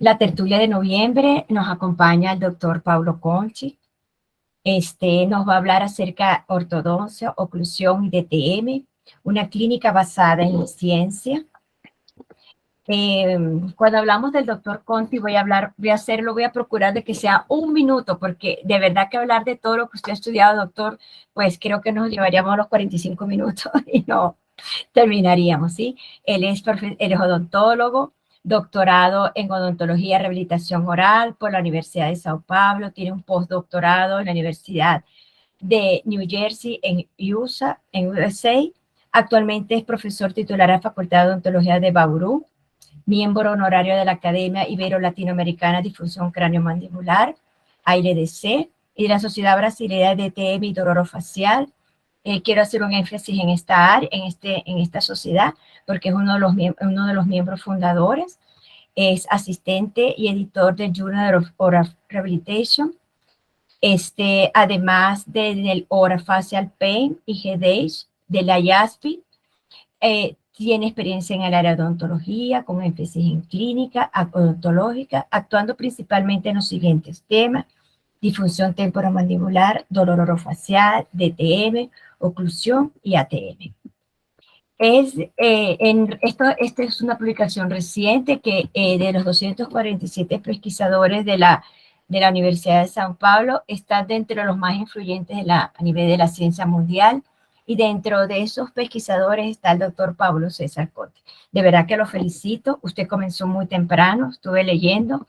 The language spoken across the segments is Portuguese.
la tertulia de noviembre nos acompaña el doctor Paulo Conchi. Nos va a hablar acerca de ortodoncia, oclusión y DTM, una clínica basada en ciencia. Cuando hablamos del doctor Conti, voy a procurar de que sea un minuto, porque de verdad que hablar de todo lo que usted ha estudiado, doctor, pues creo que nos llevaríamos los 45 minutos y no terminaríamos, ¿sí? Él es odontólogo, doctorado en odontología y rehabilitación oral por la Universidad de Sao Paulo, tiene un postdoctorado en la Universidad de New Jersey en USA. Actualmente es profesor titular de la Facultad de Odontología de Bauru, miembro honorario de la Academia Ibero-Latinoamericana de Difusión Craniomandibular, AILDC, y de la Sociedad Brasileña de TM y Dolor Facial. Quiero hacer un énfasis en esta área, en esta sociedad, porque es uno de los miembros fundadores. Es asistente y editor del Journal of Oral Rehabilitation. Además del Oral Facial Pain y Headache de la IASPI, tiene experiencia en el área de odontología, con énfasis en clínica odontológica, actuando principalmente en los siguientes temas: disfunción temporomandibular, dolor orofacial, DTM, oclusión y ATM. Esta es una publicación reciente que de los 247 pesquisadores de la Universidad de São Paulo, está dentro de los más influyentes a nivel de la ciencia mundial, y dentro de esos pesquisadores está el doctor Pablo César Conte. De verdad que lo felicito, usted comenzó muy temprano, estuve leyendo,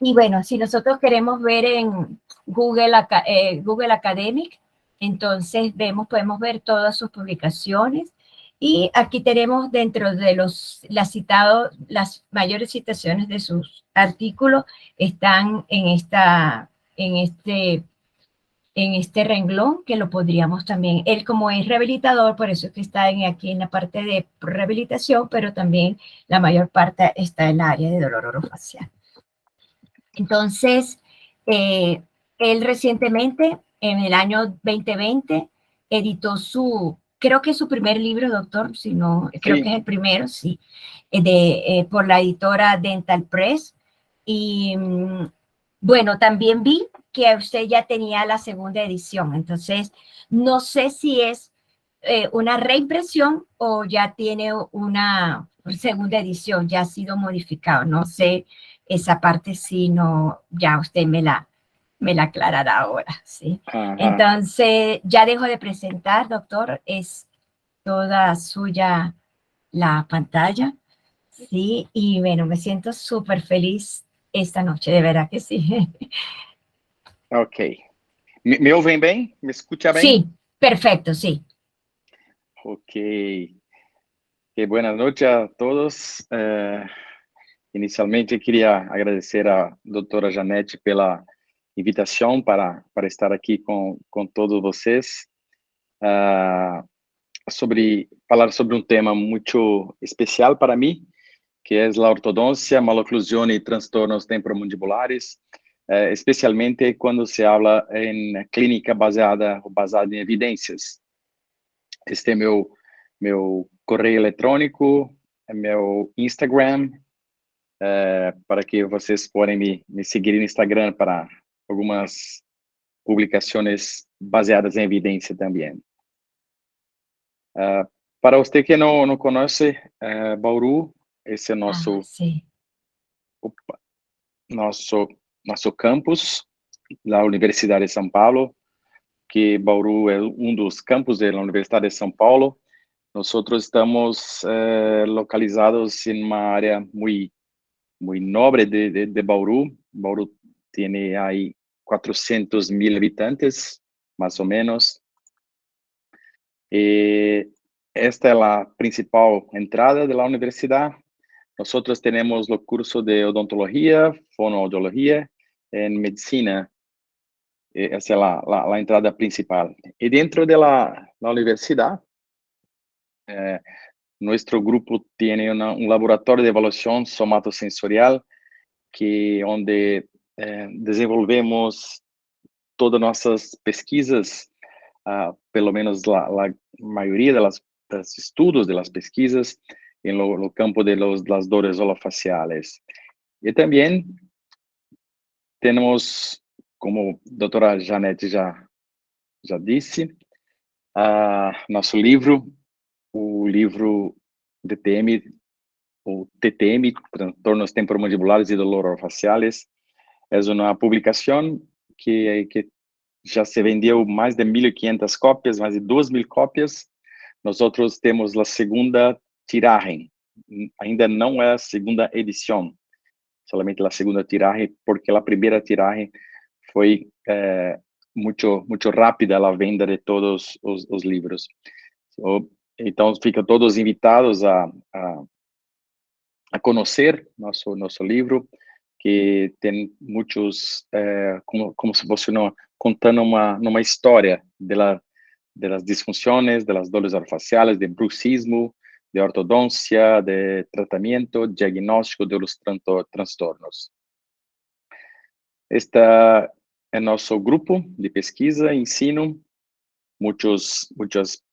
y bueno, si nosotros queremos ver en Google Academic, entonces podemos ver todas sus publicaciones. Y aquí tenemos dentro de las mayores citaciones de sus artículos están en este renglón, que lo podríamos también, él como es rehabilitador, por eso es que está aquí en la parte de rehabilitación, pero también la mayor parte está en el área de dolor orofacial. Entonces, él recientemente, en el año 2020, editó creo que es su primer libro, doctor, si no, creo que es el primero, sí, por la editora Dental Press. Y bueno, también vi que usted ya tenía la segunda edición, entonces no sé si es una reimpresión o ya tiene una segunda edición, ya ha sido modificado, no sé. Esa parte sí, no, ya usted me la aclarará ahora, ¿sí? Ajá. Entonces, ya dejo de presentar, doctor, es toda suya la pantalla, ¿sí? Y bueno, me siento súper feliz esta noche, de verdad que sí. Ok. ¿Me oyen bien? ¿Me escucha bien? Sí, perfecto, sí. Ok. Buenas noches a todos. Inicialmente, queria agradecer à doutora Janete pela invitação para estar aqui com todos vocês, falar sobre um tema muito especial para mim, que é a ortodôncia, maloclusão e transtornos temporomandibulares, especialmente quando se habla em clínica baseada em evidências. Este é meu correio eletrônico, meu Instagram, para que vocês podem me seguir no Instagram para algumas publicações baseadas em evidência também. Para você que não conhece Bauru, esse é nosso campus da Universidade de São Paulo, que Bauru é dos campos da Universidade de São Paulo. Nós estamos localizados em uma área muito nobre de Bauru. Bauru tem aí 400.000 habitantes, mais ou menos. E esta é a principal entrada da universidade. Nós temos o curso de odontologia, fonoaudiologia e medicina. Essa é a entrada principal. E dentro da universidade, nosso grupo tem laboratório de avaliação somatosensorial, onde desenvolvemos todas nossas pesquisas, pelo menos a maioria dos estudos das pesquisas no campo das dores orofaciales. Y también tenemos, como doutora Janete já disse, nosso livro, o livro DTM, o TTM, Transtornos Temporomandibulares e Dolorofaciales, é uma publicação que já se vendeu mais de 1.500 cópias, mais de 2.000 cópias. Nós temos a segunda tiragem, ainda não é a segunda edição, somente a segunda tiragem, porque a primeira tiragem foi muito rápida a venda de todos os livros. Então, ficam todos invitados a conhecer nosso livro, que tem muitos, como se fosse contando uma história de las disfunciones, de las dores orofaciales, de bruxismo, de ortodoncia, de tratamento, diagnóstico de los transtornos. Este é nosso grupo de pesquisa, ensino, muitas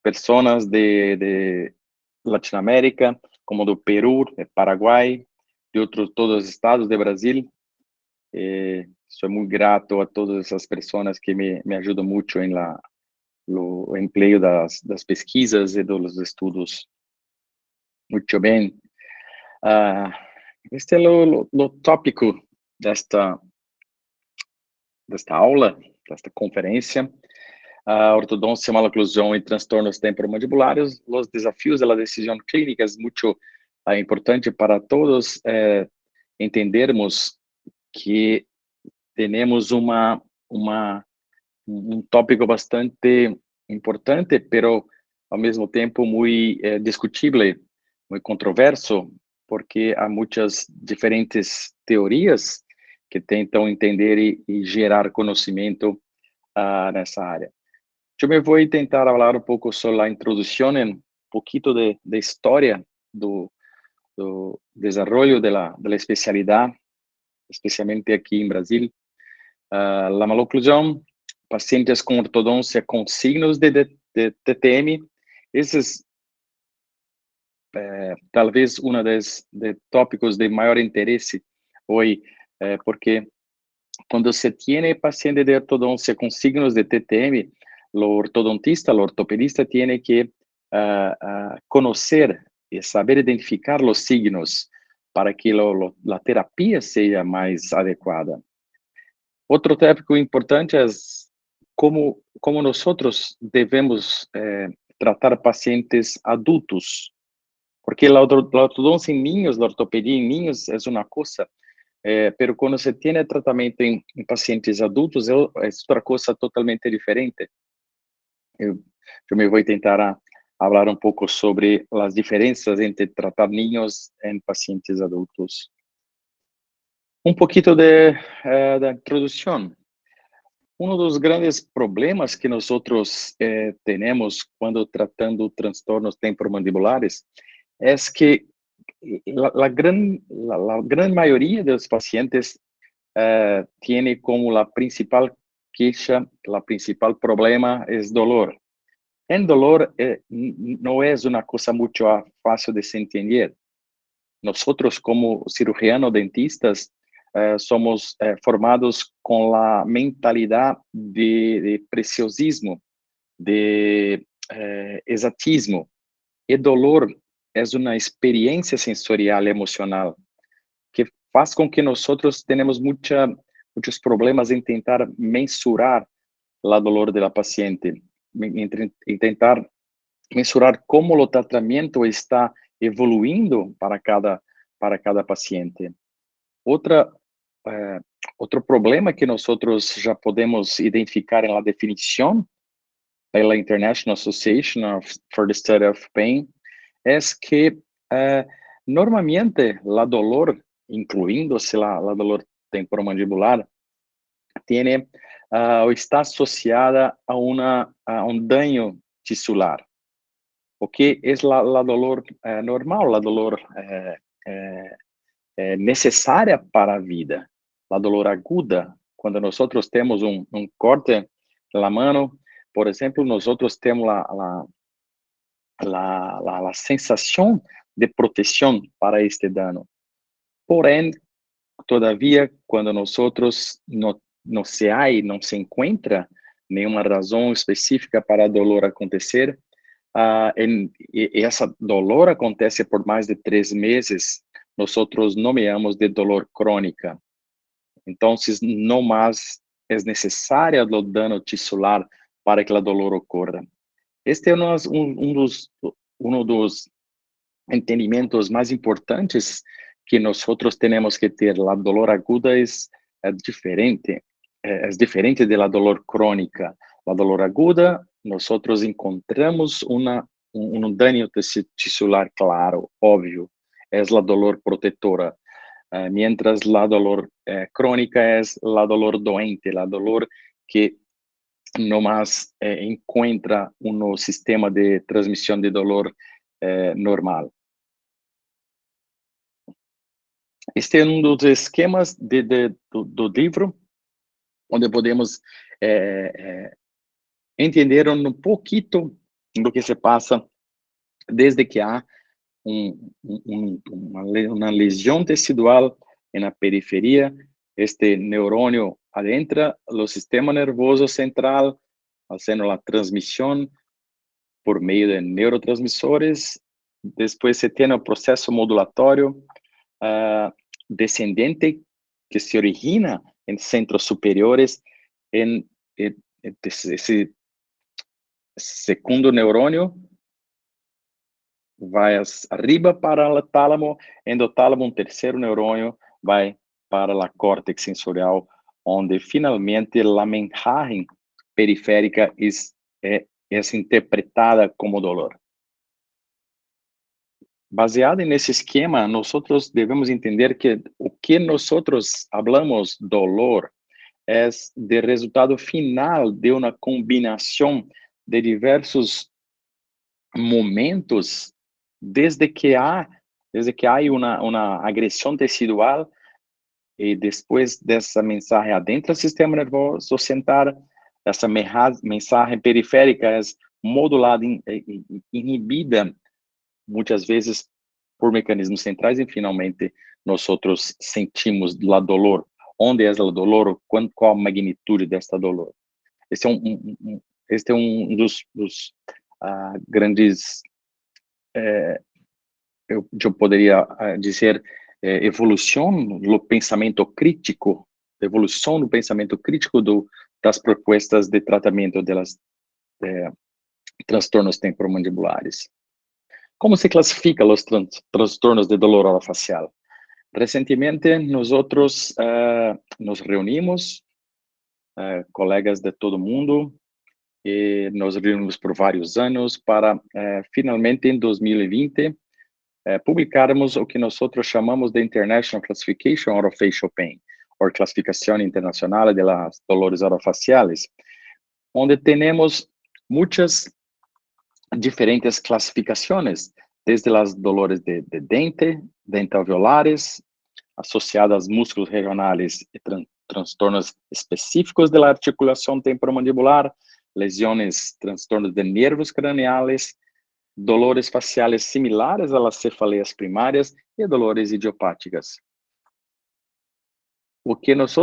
pessoas de Latinoamérica, como do Peru, de Paraguai, de todos os estados do Brasil. Sou muito grato a todas essas pessoas que me ajudam muito no emprego das pesquisas e dos estudos. Muito bem. Este é o tópico desta aula, desta conferência. Ortodôncia, maloclusão e transtornos temporomandibulares, os desafios da decisão clínica é muito importante para todos entendermos que temos um tópico bastante importante, pero ao mesmo tempo muito discutível, muito controverso, porque há muitas diferentes teorias que tentam entender e gerar conhecimento nessa área. Eu me vou tentar falar um pouco sobre a introdução, um pouquinho de história do desenvolvimento da especialidade, especialmente aqui em Brasil. A maloclusão, pacientes com ortodôncia com signos de TTM, esses talvez dos tópicos de maior interesse hoje, porque quando se tem paciente de ortodôncia com signos de TTM, o ortodontista, o ortopedista tem que conhecer e saber identificar os signos para que a terapia seja mais adequada. Outro tópico importante é como nós devemos tratar pacientes adultos, porque a ortodôncia em ninhos, a ortopedia em ninhos é uma coisa, pero quando se tem tratamento em pacientes adultos é outra coisa totalmente diferente. Eu me vou tentar falar um pouco sobre as diferenças entre tratar niños em pacientes adultos. Um pouquinho da introdução. Dos grandes problemas que nós temos quando tratando transtornos temporomandibulares é que a grande maioria dos pacientes tem como a principal queixa, o principal problema é dolor. O dolor não é uma coisa muito fácil de se entender. Nós, como cirurgianos dentistas, somos formados com a mentalidade de preciosismo, de exatismo. E dolor é uma experiência sensorial e emocional que faz com que nós tenhamos muitos problemas em tentar mensurar a dolor da paciente, em tentar mensurar como o tratamento está evoluindo para cada paciente. Outro problema que nós já podemos identificar na definição pela International Association for the Study of Pain é que normalmente a dolor, incluindo-se a dolor temporomandibular, está associada a um dano tisular, o que é a dolor normal, a dolor necessária para a vida, a dolor aguda. Quando nós temos um corte na mão, por exemplo, nós temos a sensação de proteção para este dano. Porém, Todavía, cuando nosotros no se encuentra nenhuma razão específica para dolor acontecer, e essa dolor acontece por mais de 3 meses, nós nomeamos de dolor crônica. Então, não mais é necessário o dano tisular para que a dolor ocorra. Este é um dos entendimentos mais importantes que nós temos que ter. A dolor aguda é diferente da dolor crônica. A dolor aguda, nós encontramos um dano tisular claro, óbvio, é a dolor protetora. Mientras la dolor crónica es la dolor doente, la dolor que no más encuentra un sistema de transmisión de dolor normal. Este é dos esquemas do livro, onde podemos entender pouquinho do que se passa desde que há uma lesão tecidual na periferia. Este neurônio adentra o sistema nervoso central, fazendo a transmissão por meio de neurotransmissores. Depois se tem o processo modulatório descendente, que se origina em centros superiores. Esse segundo neurônio vai arriba para o tálamo, endotálamo, terceiro neurônio vai para a córtex sensorial, onde finalmente a mensagem periférica é interpretada como dolor. Baseado nesse esquema, nós devemos entender que o que nós falamos dolor é de resultado final de uma combinação de diversos momentos desde que há uma agressão tecidual, e depois dessa mensagem adentra o sistema nervoso central. Essa mensagem periférica é modulada, inibida muitas vezes por mecanismos centrais, e finalmente nós sentimos a dolor. Onde é o dolor? Qual a magnitude desta dolor? Este é um dos grandes, eu poderia dizer, evolução do pensamento crítico das propostas de tratamento dos transtornos temporomandibulares. Como se classifica os transtornos de dolor orofacial? Recentemente, nós nos reunimos, colegas de todo mundo, e nos reunimos por vários anos para, finalmente, em 2020, publicarmos o que nós chamamos de International Classification Orofacial Pain, ou Classificação Internacional de las Dolores Orofaciales, onde temos muitas diferentes classificações, desde as dolores de dente, dentalveolares, associadas a músculos regionais e transtornos específicos da articulação temporomandibular, lesões, transtornos de nervos craniales, dolores faciales similares a las cefaleias primárias e dolores idiopáticas. O que nós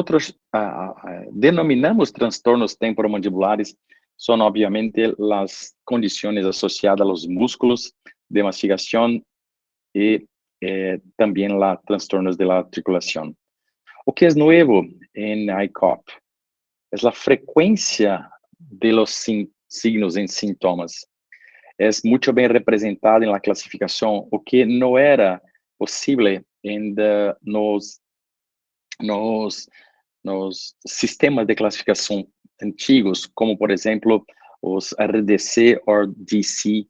denominamos transtornos temporomandibulares são, obviamente, as condições associadas aos músculos de mastigação e também os transtornos de articulação. O que é novo em ICOP é a frequência de los signos e sintomas. É muito bem representado na classificação, o que não era possível nos sistemas de classificação antigos, como, por exemplo, os RDC ou DC,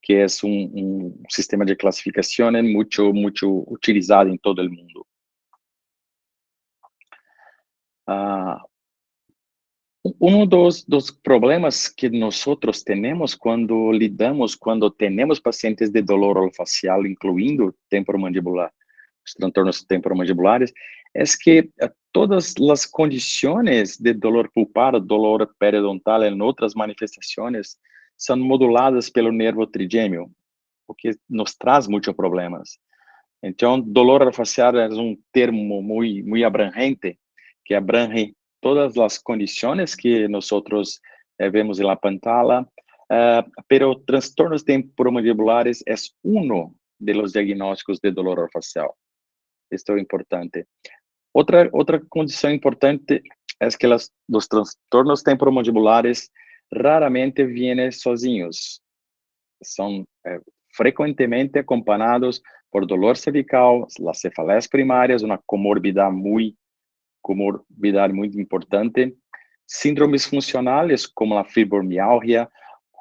que é um sistema de classificação muito utilizado em todo o mundo. Dos problemas que nós temos quando temos pacientes de dolor orofacial, incluindo temporomandibular, os transtornos temporomandibulares, é que todas as condições de dolor pulpar, dolor periodontal e outras manifestações são moduladas pelo nervo trigêmeo, o que nos traz muitos problemas. Então, dolor orofacial é termo muito abrangente, que abrange todas as condições que nós vemos na pantalla, pero trastornos temporomandibulares é de los diagnósticos de dolor orofacial. Esto es importante. Otra condición importante es que los trastornos temporomandibulares raramente vienen sozinhos. Son frecuentemente acompañados por dolor cervical, las cefaleas primarias, una comorbidad muy importante, síndromes funcionales como la fibromialgia,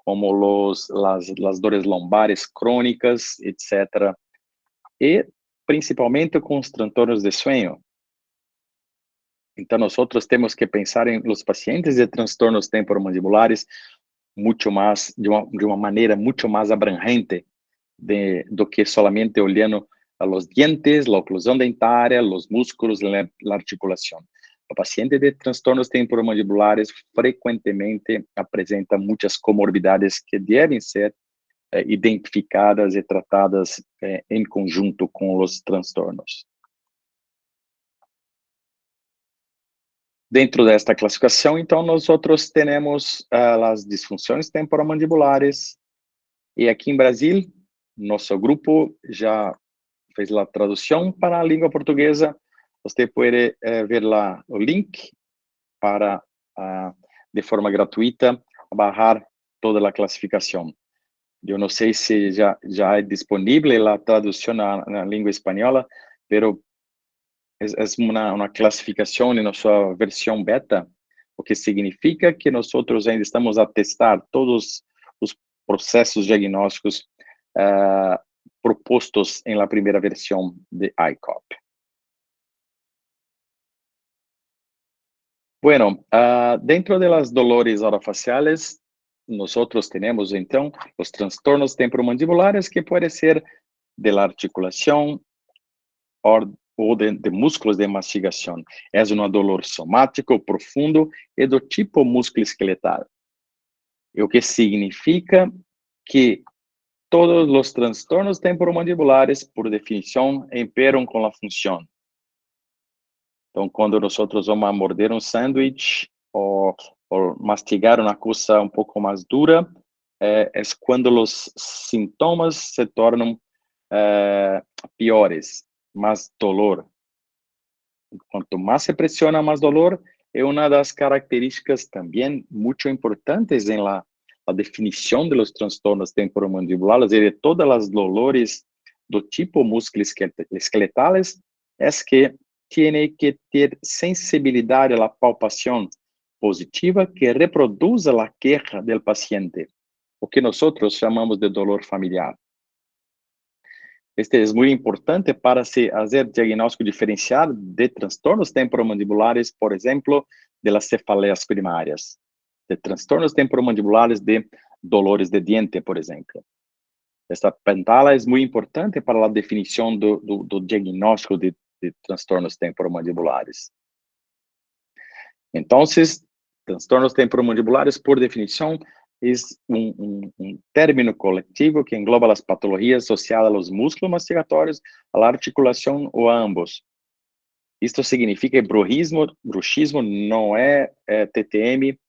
como las dores lombares crónicas, etc. E principalmente com os transtornos de sueño. Então, nós temos que pensar em los pacientes de transtornos temporomandibulares muito mais, de uma maneira muito mais abrangente do que solamente olhando a los dientes, la oclusão dentária, los músculos, la articulação. O paciente de transtornos temporomandibulares frequentemente apresenta muitas comorbidades que devem ser identificadas e tratadas em conjunto com os transtornos. Dentro desta classificação, então, nós temos as disfunções temporomandibulares, e aqui em Brasil, nosso grupo já fez a tradução para a língua portuguesa. Você pode ver lá o link para, de forma gratuita, baixar toda a classificação. Eu não sei se já é disponível a tradução na língua espanhola, pero é uma classificação em nossa versão beta, o que significa que nós ainda estamos a testar todos os processos diagnósticos propostos em la primeira versão de ICOP. Bueno, dentro de las dolores orofaciales, nosotros tenemos, então, os transtornos temporomandibulares, que pode ser de la articulação ou de músculos de mastigação. É dolor somático profundo e do tipo musculoesqueletal. O que significa que todos os transtornos temporomandibulares, por definição, imperam com a função. Então, quando nós vamos morder sanduíche ou mastigar uma coisa pouco mais dura, é quando os sintomas se tornam piores, mais dolor. Quanto mais se pressiona, mais dolor. É uma das características também muito importantes em la definição de los transtornos temporomandibulares e de todas as dolores do tipo musculoesqueletales, é que tiene que ter sensibilidade à palpação positiva que reproduza a queja do paciente, o que nós chamamos de dolor familiar. Este é muito importante para se fazer diagnóstico diferencial de transtornos temporomandibulares, por exemplo, de las cefaleas primárias, de transtornos temporomandibulares de dolores de diente, por exemplo. Esta pantalla é muito importante para a definição do diagnóstico de transtornos temporomandibulares. Então, transtornos temporomandibulares, por definição, é término coletivo que engloba as patologias associadas aos músculos mastigatórios, à articulação ou a ambos. Isto significa que bruxismo não é TTM,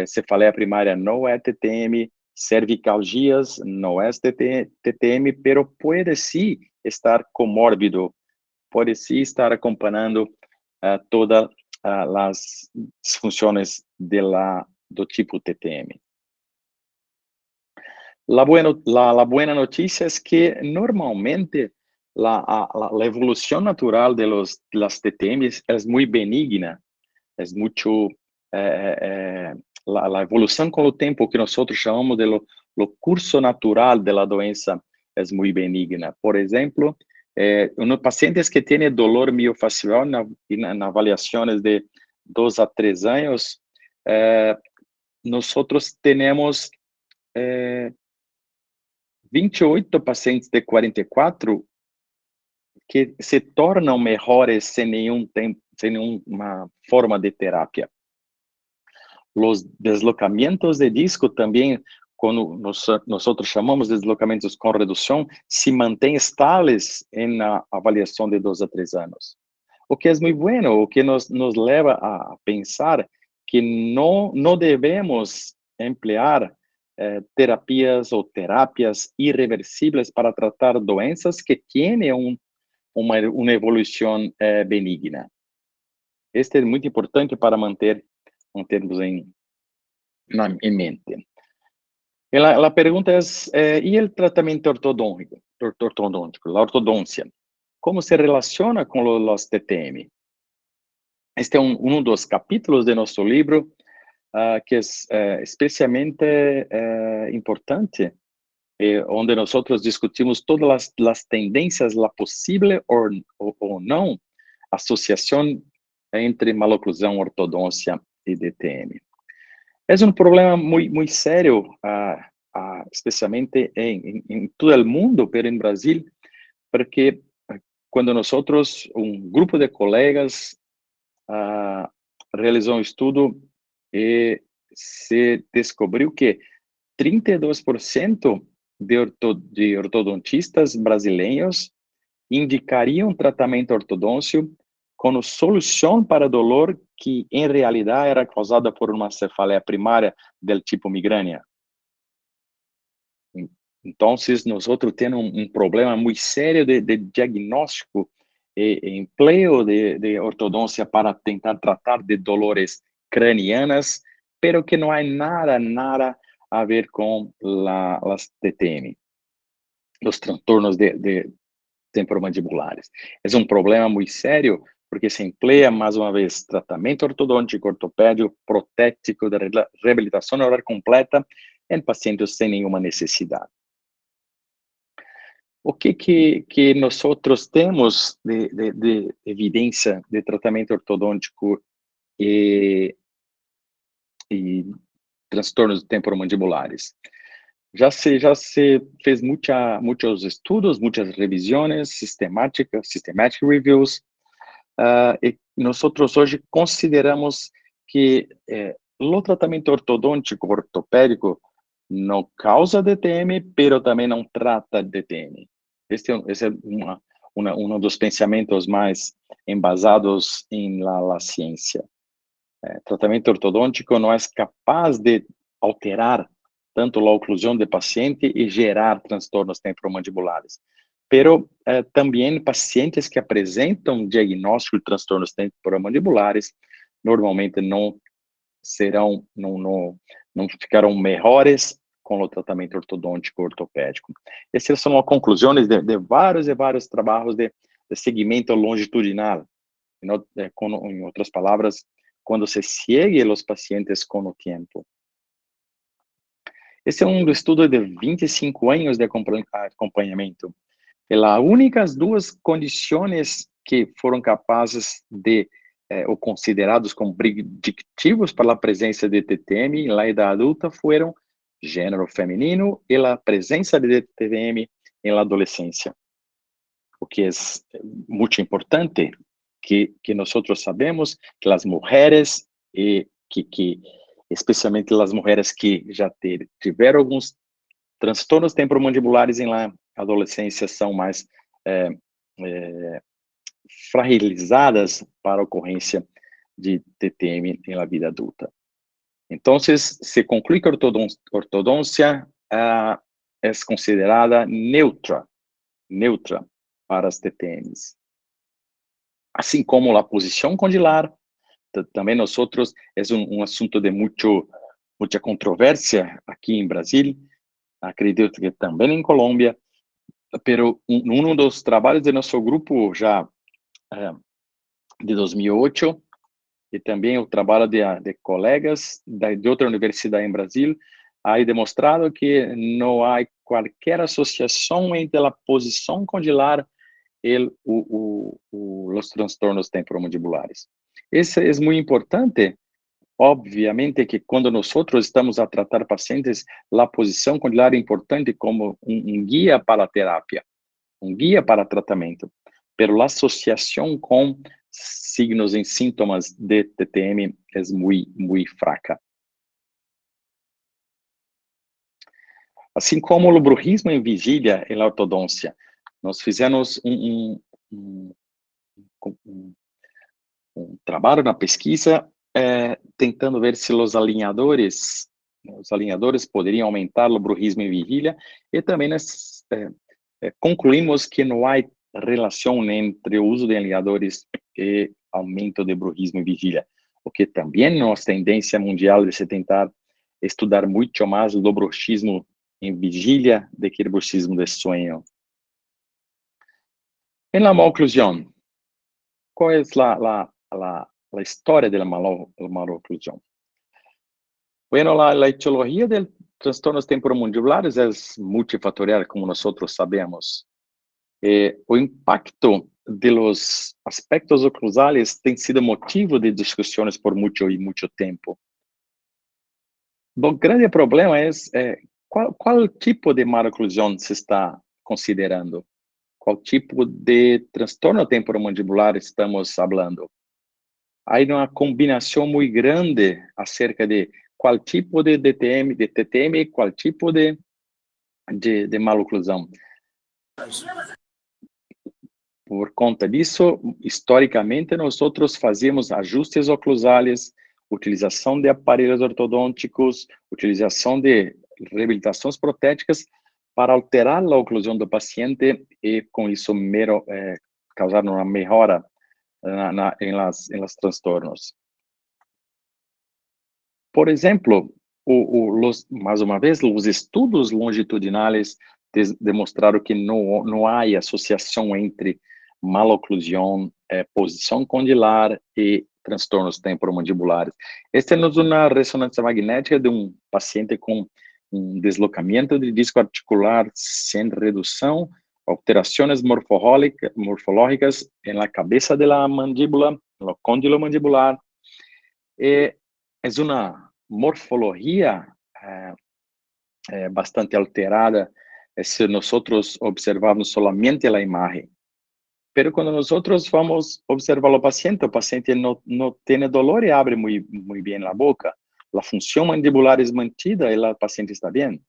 cefaleia primária não é TTM, cervicalgias não é TTM, pero pode sim estar comórbido, pode sim estar acompanhando todas as disfunções do tipo TTM. La buena noticia es que normalmente la evolución natural de las TTM es muy benigna, es mucho, la evolución con el tiempo que nosotros llamamos de lo curso natural de la doença es muy benigna. Por ejemplo, unos pacientes que tienen dolor miofacial en avaliaciones de 2 a 3 años, nosotros tenemos 28 pacientes de 44 que se tornam melhores sem nenhuma forma de terapia. Os deslocamentos de disco também, quando nós chamamos de deslocamentos com redução, se mantêm estáveis na avaliação de 2 a 3 anos. O que é muito bueno, o que nos leva a pensar que não devemos emplear terapias ou terápias irreversíveis para tratar doenças que têm uma evolução benigna. Este é muito importante para mantermos em mente. La pergunta é, e o tratamento ortodôntico, a ortodôncia? Como se relaciona com os TTM? Este é um dos capítulos de nosso livro que é especialmente importante, onde nós discutimos todas as tendências, a possível ou não associação entre maloclusão, ortodôncia e DTM. É um problema muito sério, especialmente em todo o mundo, mas em Brasil, porque quando nós, grupo de colegas, realizou estudo e se descobriu que 32% de ortodontistas brasileiros indicariam tratamento ortodôncio como solução para dolor que, em realidade, era causada por uma cefaleia primária do tipo migrânia. Então, nós temos um problema muito sério de diagnóstico e empleo de ortodôncia para tentar tratar de dolores cranianas, pero que não há nada a ver com as TTM, os transtornos de temporomandibulares. É um problema muito sério, porque se emplea, mais uma vez, tratamento ortodôntico, ortopédico, protético, de reabilitação oral completa em pacientes sem nenhuma necessidade. O que nós temos de evidência de tratamento ortodôntico e transtornos temporomandibulares? Já se fez muitos estudos, muitas revisões sistemáticas, systematic reviews, e nós hoje consideramos que o tratamento ortodôntico ortopédico não causa DTM, pero também não trata DTM. Esse é um dos pensamentos mais embasados em la ciência. Tratamento ortodôntico não é capaz de alterar tanto a oclusão do paciente e gerar transtornos temporomandibulares. Pero também pacientes que apresentam diagnóstico de transtornos temporomandibulares normalmente não ficarão melhores com o tratamento ortodôntico ortopédico. Essas são as conclusões de vários trabalhos de segmento longitudinal. Em outras palavras, quando se segue os pacientes com o tempo. Esse é um estudo de 25 anos de acompanhamento. E as únicas 2 condições que foram capazes de ou considerados como preditivos para a presença de TTM na idade adulta foram gênero feminino e a presença de TTM na adolescência. O que é muito importante, que nós sabemos que as mulheres, que especialmente as mulheres que já tiveram alguns transtornos temporomandibulares na adolescência, são mais fragilizadas para a ocorrência de TTM na vida adulta. Então, se conclui que a ortodôncia é considerada neutra para as TTMs. Assim como a posição condilar, também nós é um assunto de muita controvérsia aqui em Brasil, acredito que também em Colômbia, pero dos trabalhos de nosso grupo já de 2008 e também o trabalho de colegas de outra universidade em Brasil, ha demonstrado que não há qualquer associação entre a posição condilar e os transtornos temporomandibulares. Isso é muito importante. Obviamente que quando nós estamos a tratar pacientes, a posição condilar é importante como um guia para a terapia, um guia para tratamento, pero a associação com signos e sintomas de TTM é muito fraca. Assim como o bruxismo em vigília e a ortodôncia. Nós fizemos um trabalho na pesquisa tentando ver se os alinhadores poderiam aumentar o bruxismo em vigília e também concluímos que não há relação entre o uso de alinhadores e aumento de bruxismo em vigília, o que também é tendência mundial de se tentar estudar muito mais o bruxismo em vigília do que o bruxismo de sonho. Em la maloclusão, qual é a história da maloclusão? Bueno, la etiología de trastornos temporomandibulares es multifactorial, como nosotros sabemos. O impacto de los aspectos oclusales tem sido motivo de discussões por muito tempo. O grande problema é qual tipo de maloclusão se está considerando? Qual tipo de transtorno temporomandibular estamos falando? Há uma combinação muito grande acerca de qual tipo de TTM e qual tipo de maloclusão. Por conta disso, historicamente, nós fazíamos ajustes oclusales, utilização de aparelhos ortodônticos, utilização de reabilitações protéticas para alterar a oclusão do paciente e, com isso, causar uma melhora em los transtornos. Por exemplo, mais uma vez, os estudos longitudinais demonstraram que não há associação entre maloclusão, posição condilar e transtornos temporomandibulares. Esta é uma ressonância magnética de um paciente com um deslocamento de disco articular sem redução, alterações morfológicas na cabeça da mandíbula, no côndilo mandibular. É uma morfologia bastante alterada se nós observarmos solamente a imagem. Pero quando nós vamos observar o paciente não tem dolor e abre muito bem a boca. A função mandibular é mantida e o paciente está bem.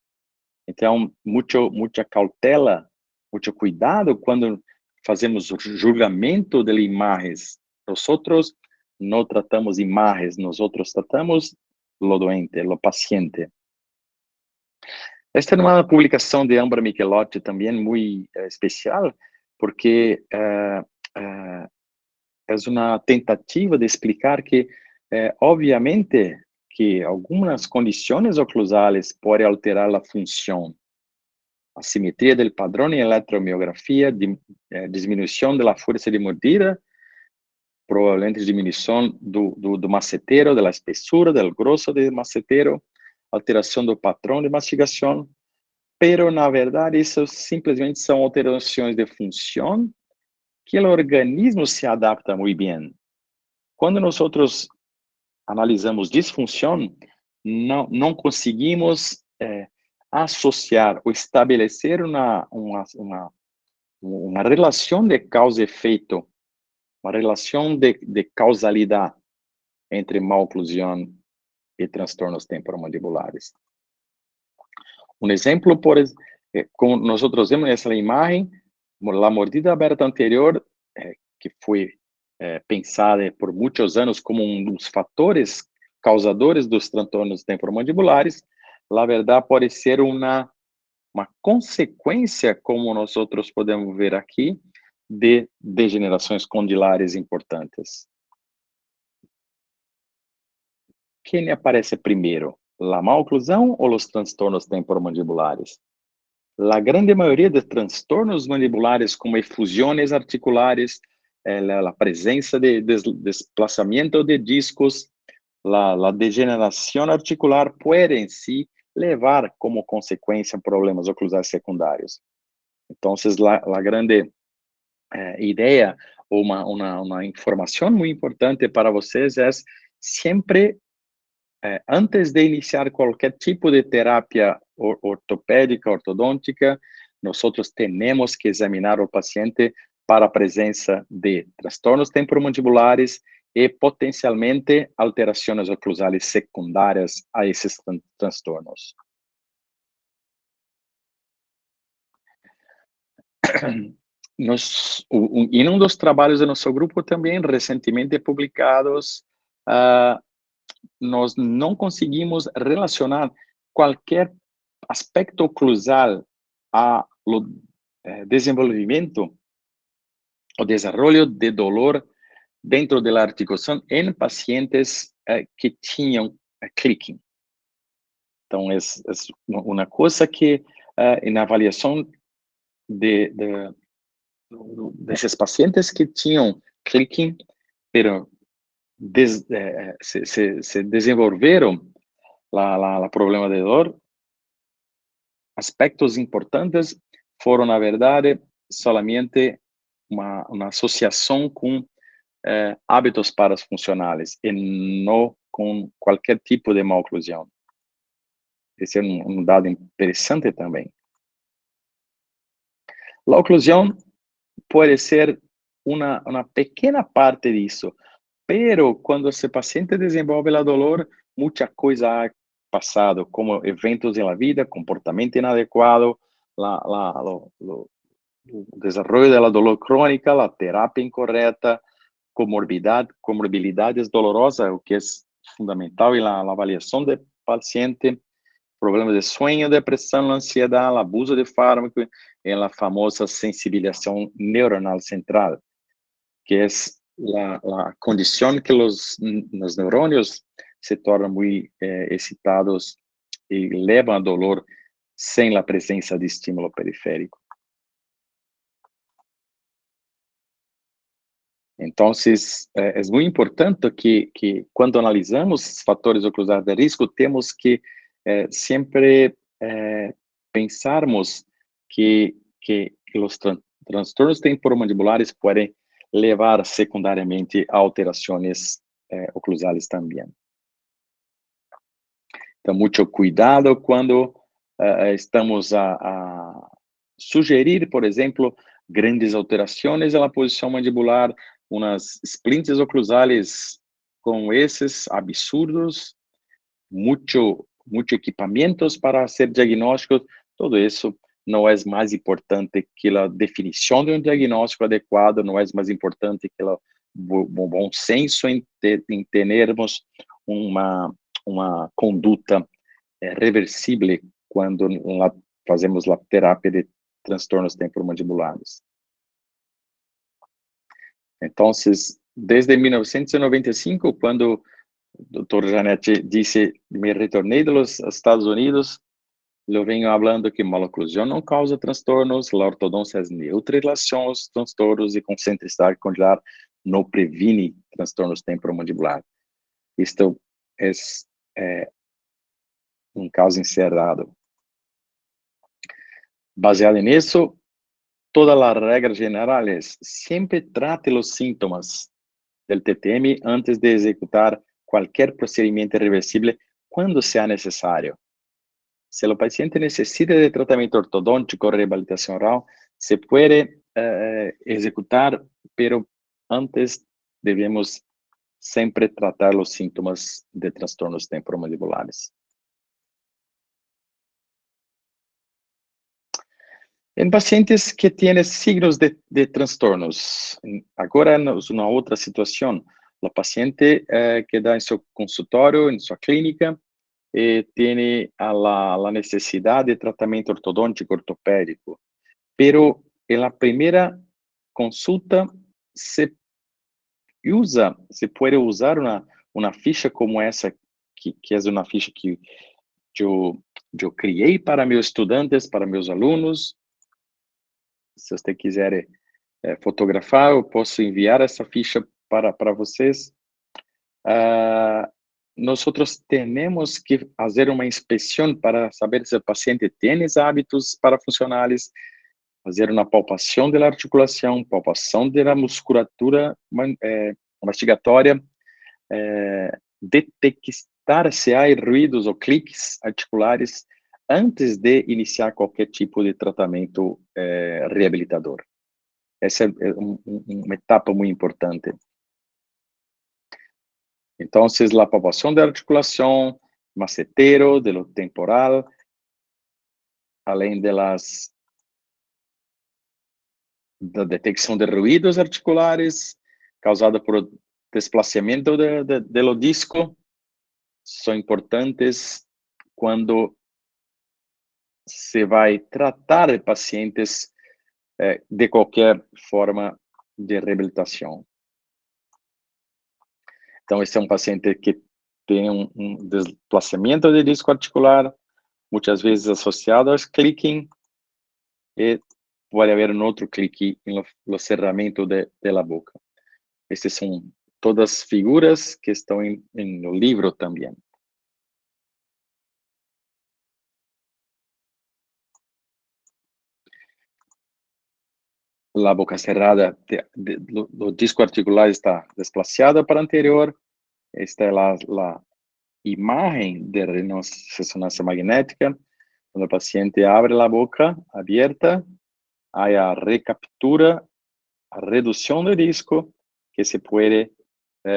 Então, muita cautela, muito cuidado quando fazemos o julgamento de imagens. Nós não tratamos imagens, nós tratamos o doente, o paciente. Esta é uma publicação de Ambra Michelotti também muito especial, porque é uma tentativa de explicar que, obviamente, que algumas condições oclusales podem alterar a função. A simetria do padrão em eletromiografia, diminuição da força de mordida, provavelmente diminuição do macetero, da espessura, do grosso do macetero, alteração do padrão de mastigação, pero, na verdade, isso simplesmente são alterações de função que o organismo se adapta muito bem. Quando nós analisamos disfunção, não conseguimos associar ou estabelecer uma relação de causa e efeito, uma relação de causalidade entre maloclusão e transtornos temporomandibulares. Um exemplo, como nós vemos nessa imagem, a mordida aberta anterior, que foi pensada por muitos anos como um dos fatores causadores dos transtornos temporomandibulares, na verdade pode ser uma consequência, como nós podemos ver aqui, de degenerações condilares importantes. Quem aparece primeiro, a maloclusão ou os transtornos temporomandibulares? A grande maioria de transtornos mandibulares, como efusões articulares, a presença de desplazamento de discos, a degeneração articular, podem sim levar como consequência problemas oclusais secundários. Então, a grande ideia, ou uma informação muito importante para vocês é sempre, antes de iniciar qualquer tipo de terapia ortopédica, ortodôntica, nós temos que examinar o paciente para a presença de transtornos temporomandibulares e potencialmente alterações oclusales secundárias a esses transtornos. Em um dos trabalhos do nosso grupo também, recentemente publicados, nós não conseguimos relacionar qualquer aspecto oclusal ao desenvolvimento o desarrollo de dolor dentro de la articulación en pacientes que tinham clicking. Então, é uma coisa que na avaliação desses pacientes que tinham clicking, pero se desenvolveram o problema de dor, aspectos importantes foram, na verdade, solamente uma associação com hábitos parafuncionais e não com qualquer tipo de maloclusão. Esse é um dado interessante também. A oclusão pode ser uma pequena parte disso, pero quando esse paciente desenvolve a dolor, muita coisa ha passado, como eventos na vida, comportamento inadequado, o desenvolvimento da dolor crônica, a terapia incorreta, comorbilidades dolorosas, o que é fundamental na avaliação do paciente, problemas de sueño, depressão, ansiedade, abuso de fármaco e a famosa sensibilização neuronal central, que é a condição que os neurônios se tornam muito excitados e levam a dolor sem a presença de estímulo periférico. Então, é muito importante que quando analisamos os fatores oclusais de risco, temos que sempre pensarmos que os transtornos temporomandibulares podem levar secundariamente a alterações oclusais também. Então, muito cuidado quando estamos a sugerir, por exemplo, grandes alterações na posição mandibular, umas splints oclusales com esses absurdos, muito equipamentos para ser diagnósticos, todo isso não é mais importante que a definição de um diagnóstico adequado, não é mais importante que o bom senso em termos uma conduta reversível quando fazemos a terapia de transtornos temporomandibulares. Então, desde 1995, quando o Dr. Janetti disse, me retornei dos Estados Unidos, eu venho falando que maloclusão não causa transtornos, a ortodôncia é neutra em relação aos transtornos e com centricidade condilar não previne transtornos temporomandibulares. Isto é um caso encerrado. Baseado nisso, toda a regra geral é sempre trate os sintomas do TTM antes de executar qualquer procedimento reversível quando seja necessário. Se o paciente necessita de tratamento ortodôntico ou reabilitação oral, se pode executar, pero antes devemos sempre tratar os sintomas de transtornos temporomandibulares. Em pacientes que têm signos de transtornos, agora uma outra situação, o paciente que está em seu consultório, em sua clínica, tem a necessidade de tratamento ortodôntico ortopédico, pero em la primeira consulta se pode usar uma ficha como essa, que é uma ficha que eu criei para meus estudantes, para meus alunos. Se você quiser fotografar, eu posso enviar essa ficha para vocês. Nós temos que fazer uma inspeção para saber se o paciente tem hábitos parafuncionais, fazer uma palpação da articulação, palpação da musculatura mastigatória, detectar se há ruídos ou cliques articulares antes de iniciar qualquer tipo de tratamento reabilitador. Essa é uma etapa muito importante. Então, a palpação da articulação, macetero, do temporal, além da detecção de ruídos articulares causada por desplazamento do disco são importantes quando se vai tratar de pacientes de qualquer forma de reabilitação. Então, esse é um paciente que tem um desplazamento de disco articular, muitas vezes associado ao clicking, e pode haver um outro clique no cerramento da boca. Essas são todas figuras que estão no livro também. A boca cerrada, o disco articular está desplazado para anterior. Esta é a imagem de ressonância magnética. Quando o paciente abre a boca aberta, há a recaptura, a redução do disco, que se pode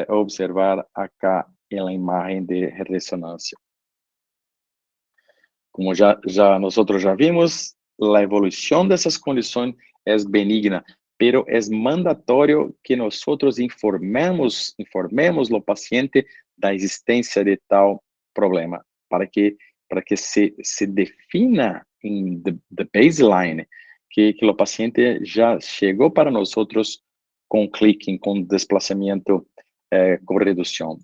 observar acá na imagem de ressonância. Como nós já vimos, a evolução dessas condições é benigna, pero é mandatório que nós informemos o paciente da existência de tal problema, para que se defina em the baseline que o paciente já chegou para nós com clicking, com desplazamento, com redução.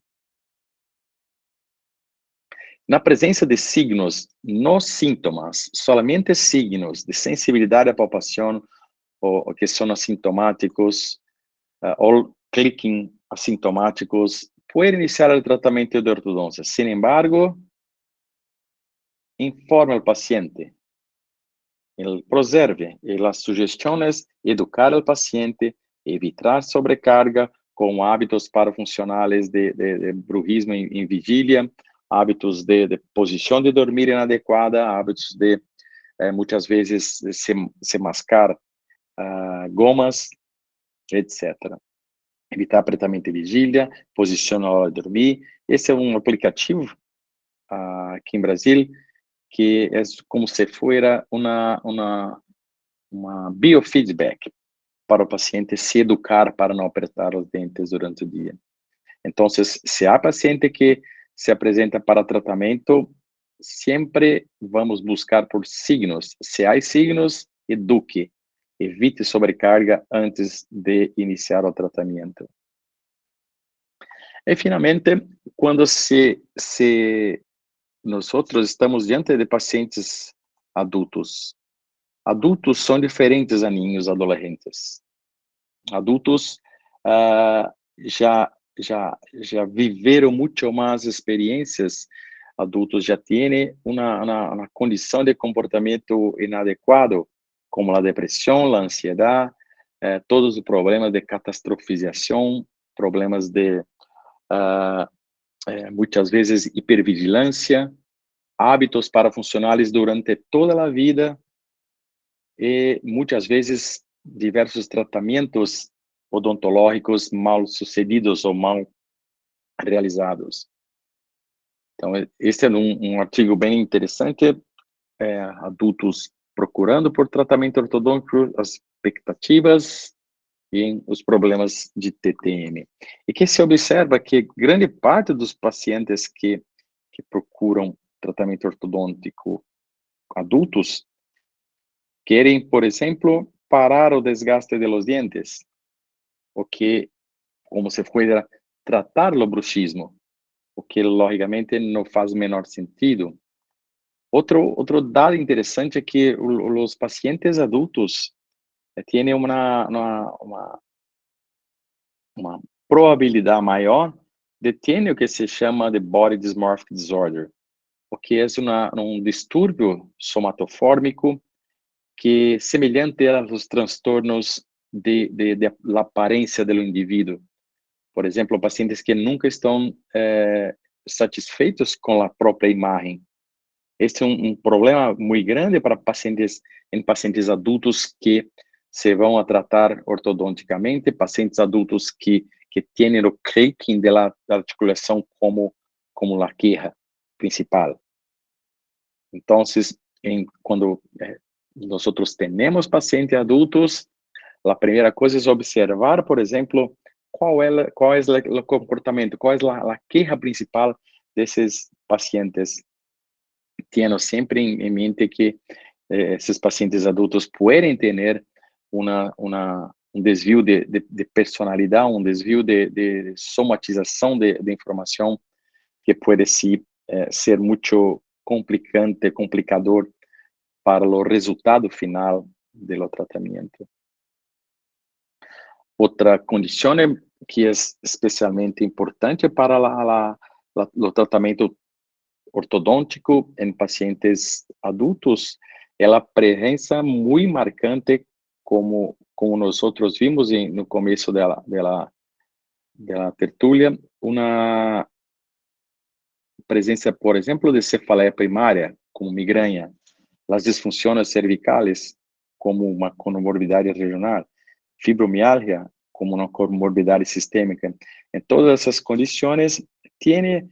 Na presença de signos, nos sintomas, somente signos de sensibilidade à palpação ou que são assintomáticos, ou clicking assintomáticos, pode iniciar o tratamento de ortodôncia. Sin embargo, informe o paciente. Ele preserve as sugestões, educar o paciente, evitar sobrecarga com hábitos parafuncionais de bruxismo em vigília, hábitos de posição de dormir inadequada, hábitos de, muitas vezes, se mascar gomas, etc. Evitar apertamento de vigília, posição na hora de dormir. Esse é um aplicativo aqui em Brasil, que é como se fosse uma biofeedback para o paciente se educar para não apertar os dentes durante o dia. Então, se há paciente que se apresenta para tratamento, sempre vamos buscar por signos. Se há signos, eduque. Evite sobrecarga antes de iniciar o tratamento. E, finalmente, quando nós estamos diante de pacientes adultos. Adultos são diferentes a ninhos adolescentes. Adultos já viveram muito mais experiências. Adultos já têm uma condição de comportamento inadequado, como a depressão, a ansiedade, todos os problemas de catastrofização, problemas de, muitas vezes, hipervigilância, hábitos parafuncionais durante toda a vida e, muitas vezes, diversos tratamentos odontológicos mal sucedidos ou mal realizados. Então, esse é um artigo bem interessante, adultos procurando por tratamento ortodôntico, as expectativas e os problemas de TTM. E que se observa que grande parte dos pacientes que procuram tratamento ortodôntico adultos querem, por exemplo, parar o desgaste de los dientes, o que, como se pueda tratar o bruxismo, o que logicamente não faz o menor sentido. Outro dado interessante é que os pacientes adultos têm uma probabilidade maior de ter o que se chama de Body Dysmorphic Disorder, o que é um distúrbio somatofórmico que semelhante aos transtornos de aparência do indivíduo. Por exemplo, pacientes que nunca estão satisfeitos com a própria imagem. Este é um problema muito grande para pacientes adultos que se vão a tratar ortodonticamente, pacientes adultos que têm o clicking da articulação como a queixa principal. Então, quando nós temos pacientes adultos, a primeira coisa é observar, por exemplo, qual é o comportamento, qual é a queixa principal desses pacientes. Tendo sempre em mente que esses pacientes adultos podem ter um desvio de personalidade, um desvio de somatização de informação que pode ser muito complicador para o resultado final do tratamento. Outra condição que é especialmente importante para o tratamento ortodôntico em pacientes adultos é a presença muito marcante, como nós vimos no começo da tertúlia, uma presença, por exemplo, de cefaleia primária, como migraña, as disfunções cervicais, como uma comorbidade regional, fibromialgia, como uma comorbidade sistêmica. Em todas essas condições, tem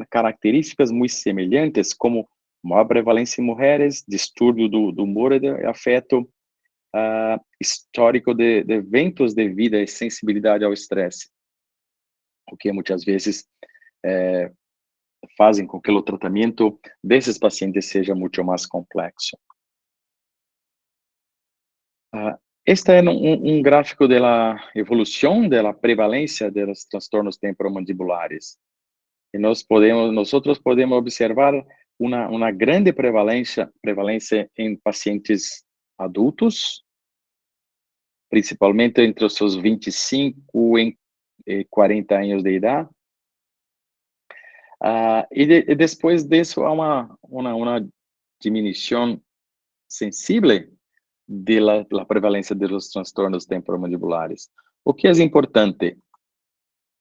características muito semelhantes, como maior prevalência em mulheres, distúrbio do humor e de afeto, histórico de eventos de vida e sensibilidade ao estresse, o que muitas vezes fazem com que o tratamento desses pacientes seja muito mais complexo. Este é um gráfico da evolução da prevalência dos transtornos temporomandibulares. E nós podemos observar uma grande prevalência em pacientes adultos, principalmente entre os seus 25 e 40 anos de idade. E depois disso, há uma diminuição sensível da prevalência dos transtornos temporomandibulares. O que é importante?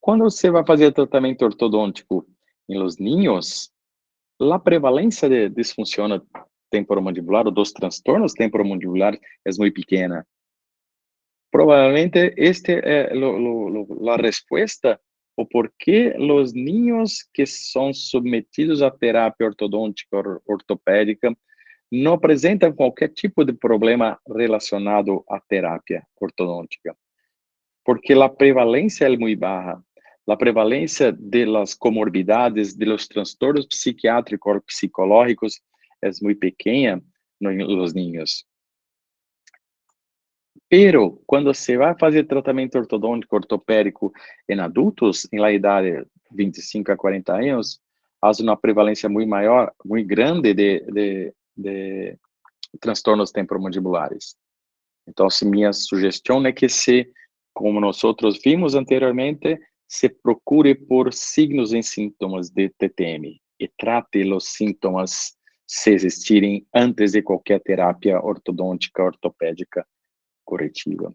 Quando você vai fazer tratamento ortodôntico em los niños, a prevalência de disfunção temporomandibular ou dos transtornos temporomandibulares é muito pequena. Provavelmente esta é a resposta o porquê os niños que são submetidos à terapia ortodôntica ortopédica não apresentam qualquer tipo de problema relacionado à terapia ortodôntica, porque a prevalência é muito baixa. A prevalência de las comorbidades, de los transtornos psiquiátricos ou psicológicos é muito pequena nos niños. Pero, quando se vai fazer tratamento ortodôntico ortopédico em adultos, em la idade de 25 a 40 anos, há uma prevalência muito maior, muito grande de transtornos temporomandibulares. Então, minha sugestão é que como nós vimos anteriormente, se procure por signos e sintomas de TTM e trate os sintomas se existirem antes de qualquer terapia ortodôntica ortopédica corretiva.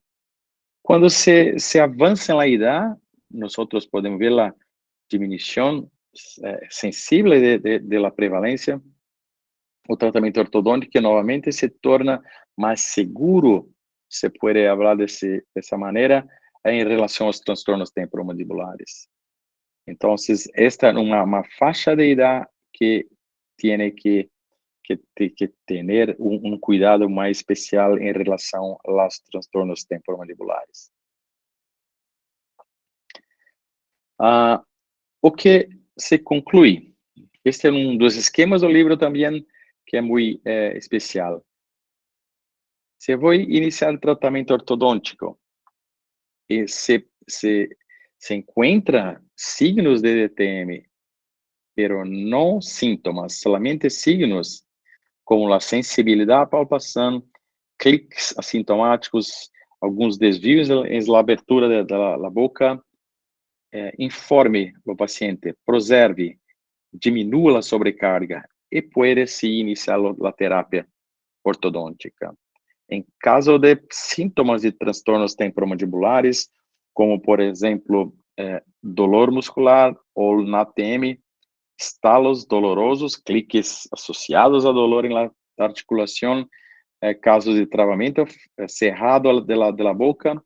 Quando se avança na idade, nós podemos ver a diminuição sensível da prevalência. O tratamento ortodôntico que novamente se torna mais seguro, se pode falar dessa maneira, em relação aos transtornos temporomandibulares. Então, esta é uma faixa de idade que tem que ter um cuidado mais especial em relação aos transtornos temporomandibulares. O que se conclui? Este é um dos esquemas do livro também, que é muito especial. Se vou iniciar o tratamento ortodôntico e se encontra signos de DTM, pero não sintomas, somente signos, como a sensibilidade à palpação, cliques assintomáticos, alguns desvios na abertura da boca, informe o paciente, preserve, diminua a sobrecarga e pode se iniciar a terapia ortodôntica. Em caso de sintomas de transtornos temporomandibulares, como, por exemplo, dolor muscular ou na TM, estalos dolorosos, cliques associados a dolor na articulação, casos de travamento cerrado da boca,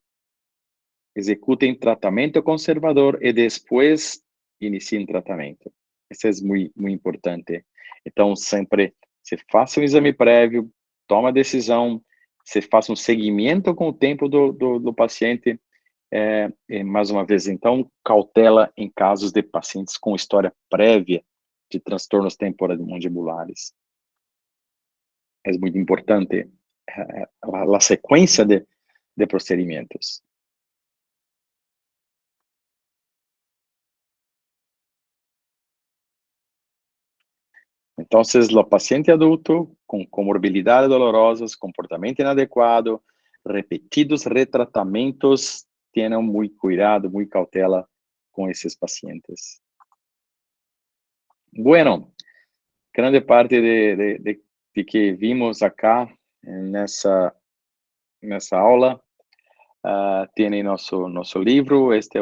executem tratamento conservador e depois iniciem tratamento. Isso é muito importante. Então, sempre se faça um exame prévio, toma a decisão, se faça um seguimento com o tempo do paciente. Mais uma vez, então, cautela em casos de pacientes com história prévia de transtornos temporomandibulares. É muito importante a sequência de procedimentos. Então, o paciente adulto com comorbilidades dolorosas, comportamento inadequado, repetidos retratamentos, tenham muito cuidado, muito cautela com esses pacientes. Bueno, grande parte de que vimos acá nessa aula tem nosso livro. Este é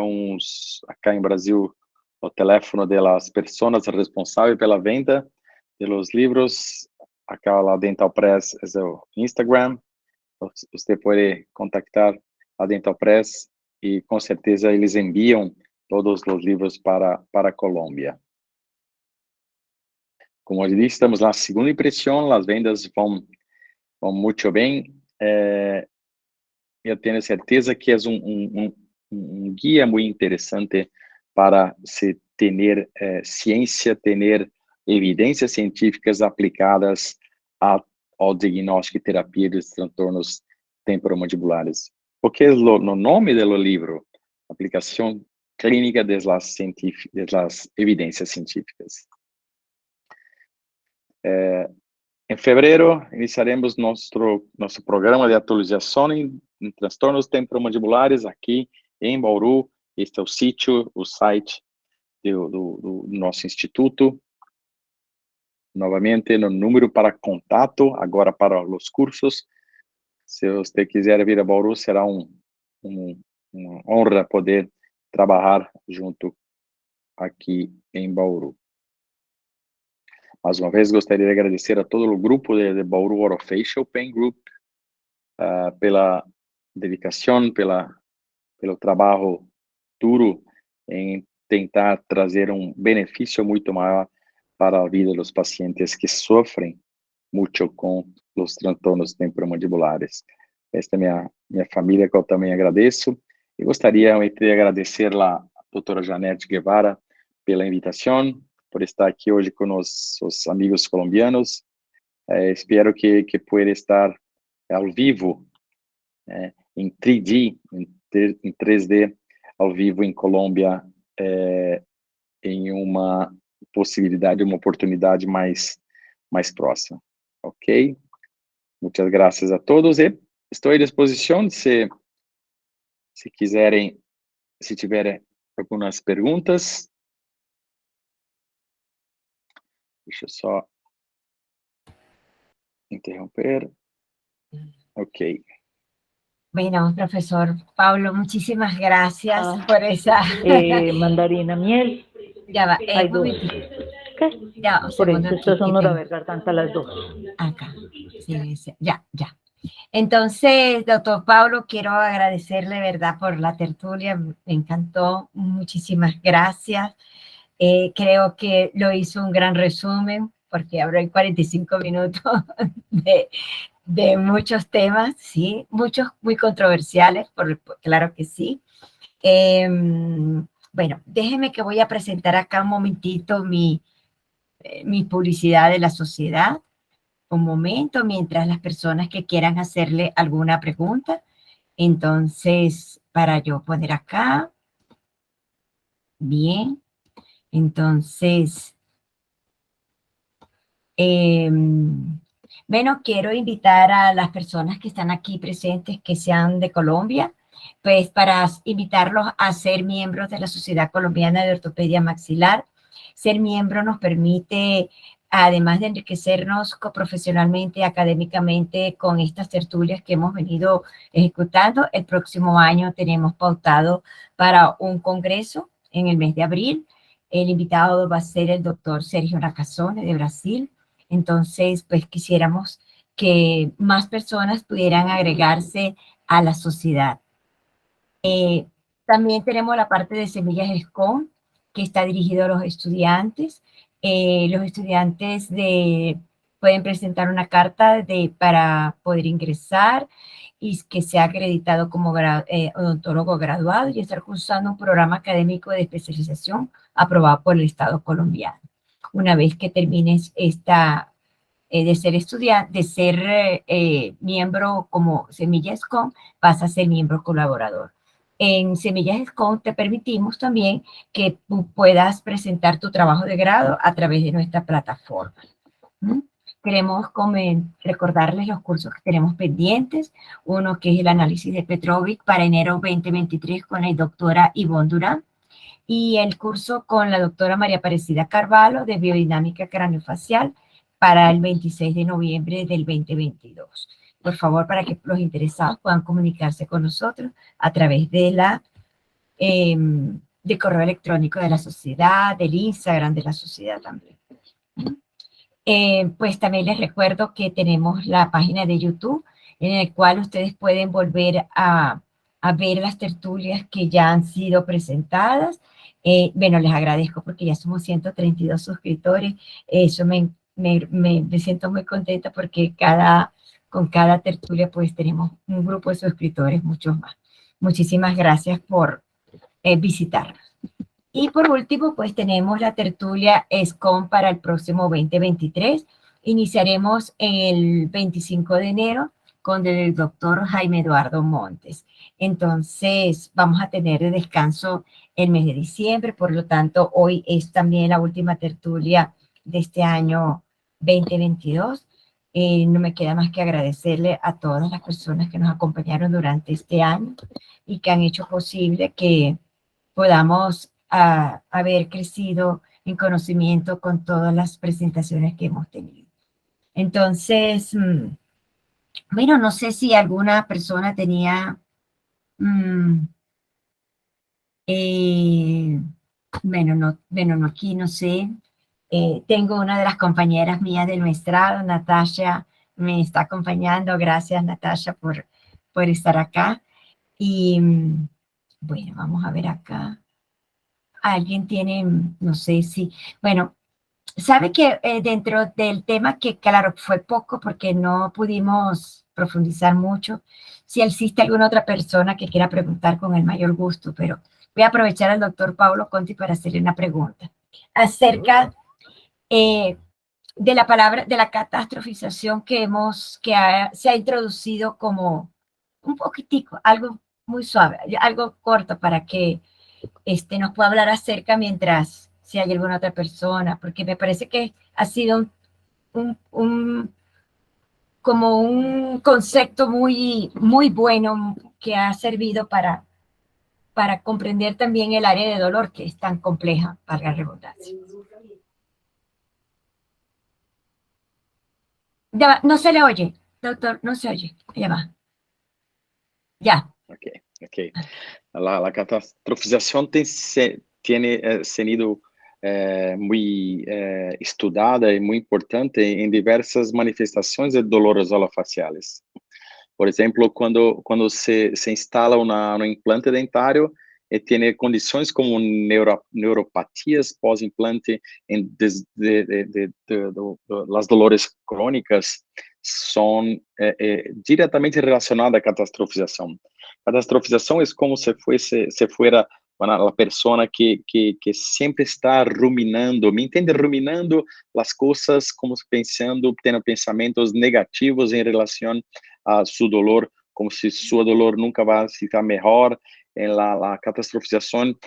acá em Brasil, o teléfono das pessoas responsáveis pela venda dos livros. Acá la Dental Press é o Instagram. Você pode contactar a Dental Press e com certeza eles enviam todos os livros para a Colômbia. Como eu disse, estamos na segunda impressão, as vendas vão muito bem. Eu tenho certeza que é um guia muito interessante para se ter ciência, ter evidências científicas aplicadas ao diagnóstico e terapia dos transtornos temporomandibulares. Porque no nome do livro, aplicação clínica das evidências científicas. Em fevereiro, iniciaremos nosso programa de atualização em transtornos temporomandibulares aqui em Bauru. Este é o sítio, o site do nosso instituto. Novamente, no número para contato, agora para os cursos. Se você quiser vir a Bauru, será uma honra poder trabalhar junto aqui em Bauru. Mais uma vez, gostaria de agradecer a todo o grupo de Bauru Orofacial Pain Group pela dedicação, pelo trabalho duro em tentar trazer benefício muito maior para a vida dos pacientes que sofrem muito com os transtornos temporomandibulares. Esta é minha família, que eu também agradeço. E gostaria de agradecer a doutora Janete Guevara pela invitação, por estar aqui hoje com os amigos colombianos. Espero que pueda estar ao vivo, em 3D, em 3D, ao vivo em Colômbia, em uma possibilidade, uma oportunidade mais próxima. Ok? Muitas graças a todos e estou à disposição se quiserem, se tiverem algumas perguntas. Deixa eu só interromper. Ok. Bueno, profesor Pablo, muchísimas gracias por esa... Mandarina miel. Ya va, Hay un dos. momentito. ¿Qué? Ya, un Por segundo eso, aquí, estas son que hora tengo- de garganta las dos. Acá. Sí, sí, ya. Entonces, doctor Pablo, quiero agradecerle, ¿verdad?, por la tertulia. Me encantó. Muchísimas gracias. Creo que lo hizo un gran resumen, porque habló en 45 minutos de muchos temas, ¿sí? Muchos muy controversiales, claro que sí. Bueno, déjeme que voy a presentar acá un momentito mi publicidad de la sociedad. Un momento, mientras las personas que quieran hacerle alguna pregunta. Entonces, para yo poner acá. Bien. Entonces, bueno, quiero invitar a las personas que están aquí presentes, que sean de Colombia, pues para invitarlos a ser miembros de la Sociedad Colombiana de Ortopedia Maxilar. Ser miembro nos permite, además de enriquecernos profesionalmente, académicamente, con estas tertulias que hemos venido ejecutando. El próximo año tenemos pautado para un congreso en el mes de abril. El invitado va a ser el doctor Sergio Nakasone de Brasil. Entonces, pues quisiéramos que más personas pudieran agregarse a la sociedad. También tenemos la parte de Semillas SCOM, que está dirigido a los estudiantes. Los estudiantes de pueden presentar una carta para poder ingresar y que sea acreditado como odontólogo graduado y estar cursando un programa académico de especialización aprobado por el Estado colombiano. Una vez que termines de ser estudiante, de ser miembro como Semillas Com, vas a ser miembro colaborador. En Semillas Com te permitimos también que puedas presentar tu trabajo de grado a través de nuestra plataforma. ¿Mm? Queremos recordarles los cursos que tenemos pendientes. Uno que es el análisis de Petrovic para enero 2023 con la doctora Ivonne Durán, y el curso con la doctora María Aparecida Carvalho de biodinámica craneofacial para el 26 de noviembre del 2022. Por favor, para que los interesados puedan comunicarse con nosotros a través de correo electrónico de la sociedad, del Instagram de la sociedad también. Pues también les recuerdo que tenemos la página de YouTube en el cual ustedes pueden volver a ver las tertulias que ya han sido presentadas. Bueno, les agradezco porque ya somos 132 suscriptores. Eso me siento muy contenta porque con cada tertulia pues tenemos un grupo de suscriptores, muchos más. Muchísimas gracias por visitarnos. Y por último, pues tenemos la tertulia ESCOM para el próximo 2023. Iniciaremos el 25 de enero con el doctor Jaime Eduardo Montes. Entonces, vamos a tener de descanso el mes de diciembre, por lo tanto, hoy es también la última tertulia de este año 2022. No me queda más que agradecerle a todas las personas que nos acompañaron durante este año y que han hecho posible que podamos haber crecido en conocimiento con todas las presentaciones que hemos tenido. Entonces, bueno, no sé si alguna persona tenía, bueno, aquí no sé. Tengo una de las compañeras mías del maestrado, Natasha, me está acompañando. Gracias, Natasha, por estar acá. Y bueno, vamos a ver acá. Alguien tiene, no sé si, bueno, sabe que dentro del tema, que claro, fue poco porque no pudimos profundizar mucho, si existe alguna otra persona que quiera preguntar, con el mayor gusto, pero voy a aprovechar al doctor Paulo Conti para hacerle una pregunta acerca de la palabra, de la catastrofización se ha introducido como un poquitico, algo muy suave, algo corto para que nos pueda hablar acerca mientras si hay alguna otra persona, porque me parece que ha sido como un concepto muy, muy bueno que ha servido para comprender también el área de dolor, que es tan compleja, para la redundancia. Ya va, no se le oye, doctor, no se oye. Ya va. Ya. Ok. La catastrofización tiene sido muy estudada y muy importante en diversas manifestaciones de dolores orofaciales. Por exemplo, quando se instala um implante dentário e tem condições como neuropatias pós-implante, as dolores crônicas são diretamente relacionadas à catastrofização. Catastrofização é como se fuera a pessoa que sempre está ruminando, me entende? Ruminando as coisas, como pensando, tendo pensamentos negativos em relação a su dolor, como si su dolor nunca va a estar mejor. En la catastrofización,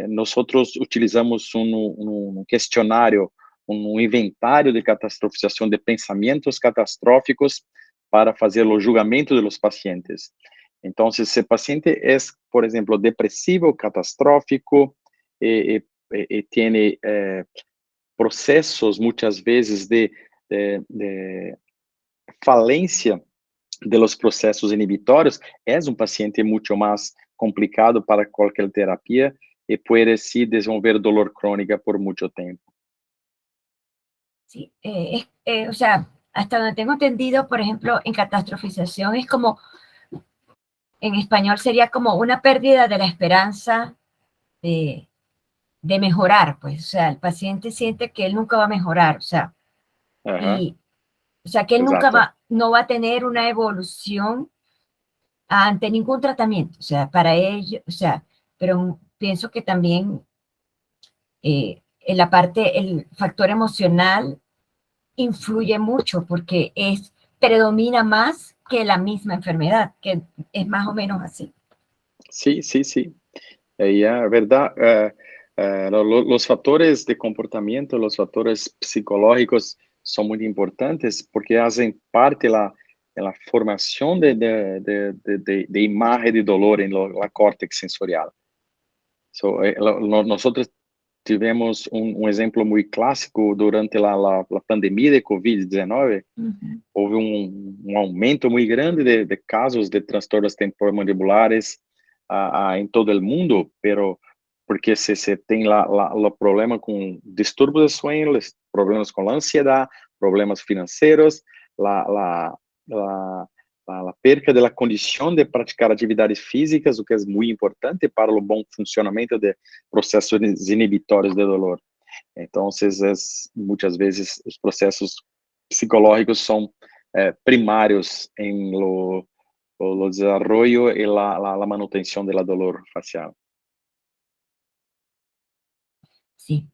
nosotros utilizamos un cuestionario, un inventario de catastrofización de pensamientos catastróficos para hacer los julgamentos de los pacientes. Entonces, si el paciente es, por ejemplo, depresivo, catastrófico, tiene procesos muchas veces de falencia de los procesos inibitorios, es un paciente mucho más complicado para cualquier terapia y puede sí desenvolver dolor crónica por mucho tiempo. Sí, o sea, hasta donde tengo entendido, por ejemplo, en catastrofización es como, en español sería como una pérdida de la esperanza de mejorar, pues, o sea, el paciente siente que él nunca va a mejorar, o sea, Ajá. O sea, que él nunca Exacto. no va a tener una evolución ante ningún tratamiento. O sea, para ello, o sea, pero pienso que también en la parte, el factor emocional influye mucho porque predomina más que la misma enfermedad, que es más o menos así. Sí, sí, sí. Verdad, los factores de comportamiento, los factores psicológicos son muy importantes porque hacen parte de la formación de imagen de dolor en la córtex sensorial. Nosotros tivemos un ejemplo muy clásico durante la pandemia de COVID-19. Ujú. Houve um aumento muito grande de casos de transtornos temporomandibulares em todo o mundo, pero porque se tem o problema com distúrbios de sueño, problemas com a ansiedade, problemas financeiros, a perca da condição de praticar atividades físicas, o que é muito importante para o bom funcionamento de processos inibitórios de dolor. Então, muitas vezes, os processos psicológicos são primários em lo desarrollo y la manutención del dolor facial. Sí.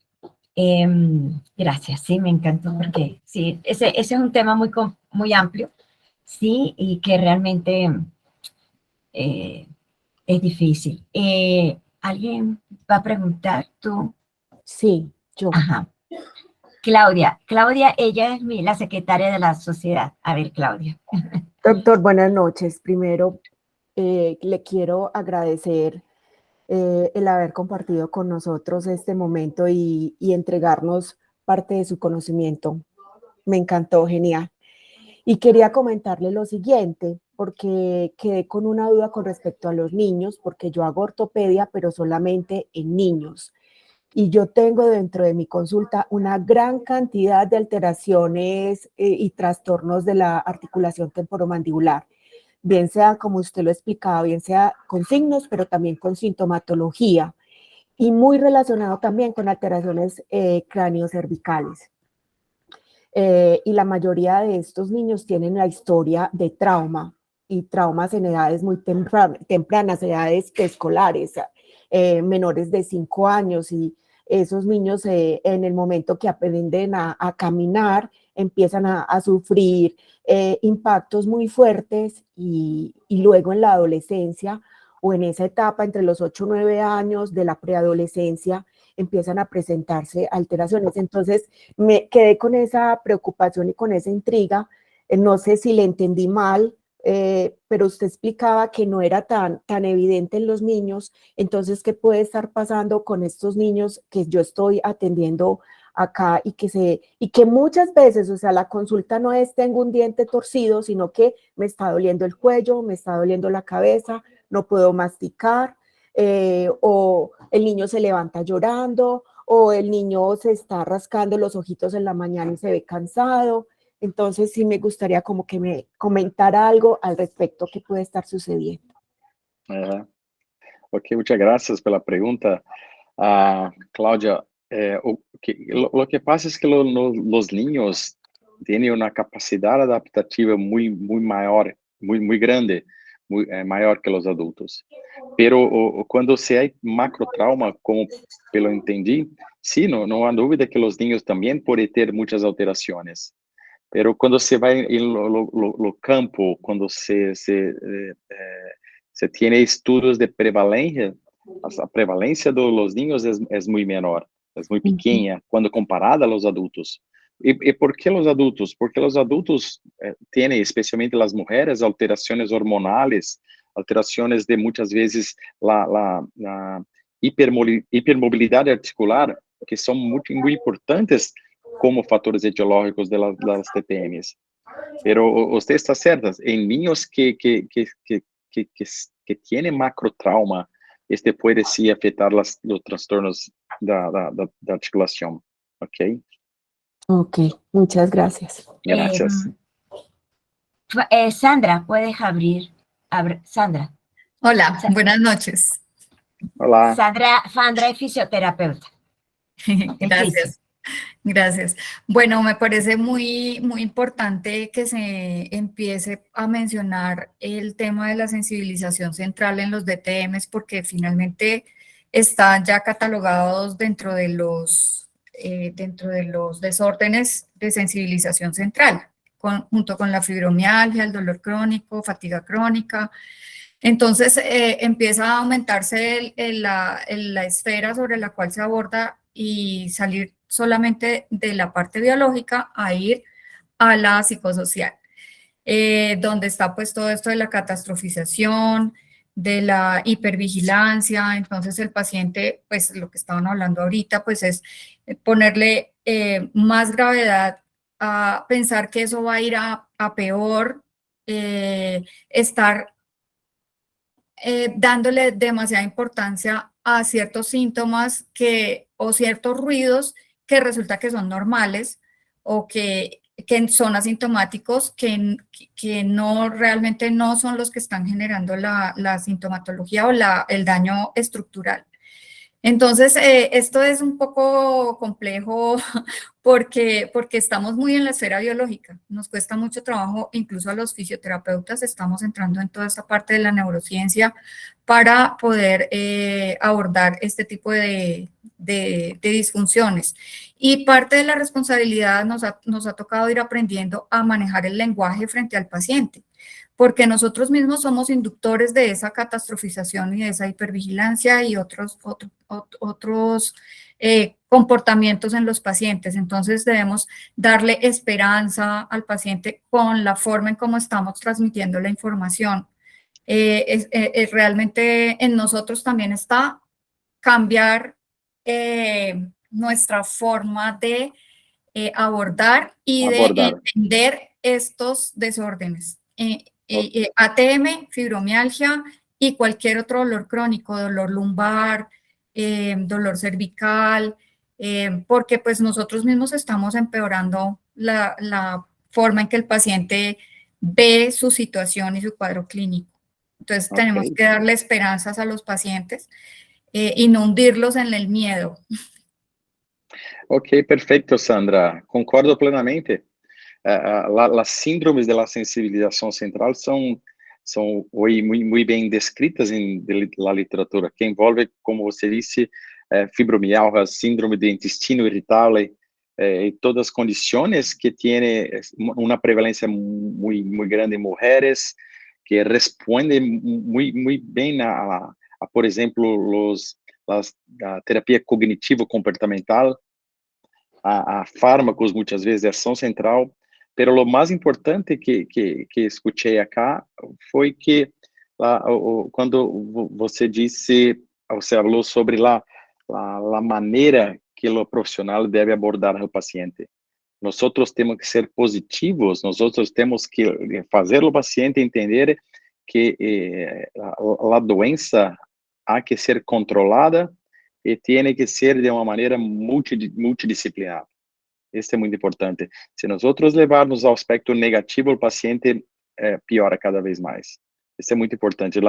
Gracias, sí, me encantó porque sí, ese es un tema muy amplio, sí, y que realmente eh, es difícil. ¿Alguien va a preguntar tú? Sí, yo. Ajá. Claudia, ella es la secretaria de la sociedad. A ver, Claudia. Doctor, buenas noches. Primero, le quiero agradecer el haber compartido con nosotros este momento y entregarnos parte de su conocimiento. Me encantó, genial. Y quería comentarle lo siguiente, porque quedé con una duda con respecto a los niños, porque yo hago ortopedia, pero solamente en niños. Y yo tengo dentro de mi consulta una gran cantidad de alteraciones y trastornos de la articulación temporomandibular, bien sea como usted lo explicaba, bien sea con signos, pero también con sintomatología, y muy relacionado también con alteraciones cráneocervicales. Y la mayoría de estos niños tienen la historia de trauma, y traumas en edades muy tempranas, edades preescolares, menores de 5 años, y esos niños en el momento que aprenden a caminar, empiezan a sufrir impactos muy fuertes y luego en la adolescencia o en esa etapa entre los 8 y 9 años de la preadolescencia empiezan a presentarse alteraciones. Entonces me quedé con esa preocupación y con esa intriga. No sé si le entendí mal, pero usted explicaba que no era tan evidente en los niños. Entonces, ¿qué puede estar pasando con estos niños que yo estoy atendiendo acá y que muchas veces, o sea, la consulta no es tengo un diente torcido, sino que me está doliendo el cuello, me está doliendo la cabeza, no puedo masticar, o el niño se levanta llorando, o el niño se está rascando los ojitos en la mañana y se ve cansado? Entonces sí me gustaría como que me comentara algo al respecto que puede estar sucediendo. Ok, muchas gracias pela pergunta. Cláudia, lo que pasa es que los niños tienen una capacidad adaptativa muy mayor, muy grande, mayor que los adultos. Pero cuando se hay macrotrauma, como pelo entendí, sí, no hay duda que los niños también pueden tener muchas alteraciones. Pero cuando se va en lo campo, cuando se tiene estudos de prevalencia, a prevalencia de los niños es muy menor, es muy pequeña cuando comparada a los adultos. ¿Y por qué los adultos? Porque los adultos tienen, especialmente las mujeres, alteraciones hormonales, alteraciones de muchas veces la hipermovilidad articular, que son muy importantes como fatores etiológicos de las TPMs. Pero usted está certa, en niños que tienen macrotrauma, puede sí afectar los trastornos de articulación. ¿Ok? Ok, muchas gracias. Gracias. Sandra, ¿puedes abrir? Sandra. Hola, buenas noches. Hola. Sandra es fisioterapeuta. Gracias. Gracias. Bueno, me parece muy, muy importante que se empiece a mencionar el tema de la sensibilización central en los DTMs porque finalmente están ya catalogados dentro de los desórdenes de sensibilización central, junto con la fibromialgia, el dolor crónico, fatiga crónica. Entonces empieza a aumentarse la esfera sobre la cual se aborda y salir solamente de la parte biológica a ir a la psicosocial, donde está pues todo esto de la catastrofización, de la hipervigilancia. Entonces el paciente, pues lo que estaban hablando ahorita, pues es ponerle más gravedad a pensar que eso va a ir a peor, estar dándole demasiada importancia a ciertos síntomas o ciertos ruidos que resulta que son normales o que son asintomáticos, que no realmente no son los que están generando la sintomatología o el daño estructural. Entonces, esto es un poco complejo porque estamos muy en la esfera biológica. Nos cuesta mucho trabajo, incluso a los fisioterapeutas, estamos entrando en toda esta parte de la neurociencia para poder abordar este tipo de disfunciones. Y parte de la responsabilidad nos ha tocado ir aprendiendo a manejar el lenguaje frente al paciente, porque nosotros mismos somos inductores de esa catastrofización y de esa hipervigilancia y otros comportamientos en los pacientes. Entonces debemos darle esperanza al paciente con la forma en cómo estamos transmitiendo la información. Realmente en nosotros también está cambiar nuestra forma de abordar y de entender estos desórdenes. ATM, fibromialgia y cualquier otro dolor crónico, dolor lumbar, dolor cervical, porque pues nosotros mismos estamos empeorando la forma en que el paciente ve su situación y su cuadro clínico. Entonces tenemos que darle esperanzas a los pacientes y no hundirlos en el miedo. Ok, perfecto, Sandra. Concordo plenamente. Las síndromes de la sensibilización central son hoy muy bien descritas en la literatura, que envolve, como você disse, fibromialgia, síndrome de intestino irritable, y todas condiciones que tienen una prevalencia muy grande en mujeres, que responden muy bien por ejemplo, la terapia cognitivo-comportamental, a fármacos muitas vezes de ação central, pero lo mais importante que escutei acá foi que quando você disse, você falou sobre la maneira que o profissional deve abordar o paciente. Nós temos que ser positivos, nós temos que fazer o paciente entender que a doença há que ser controlada e tem que ser de uma maneira multidisciplinar. Isso é muito importante. Se nós levarmos ao aspecto negativo, o paciente piora cada vez mais. Isso é muito importante.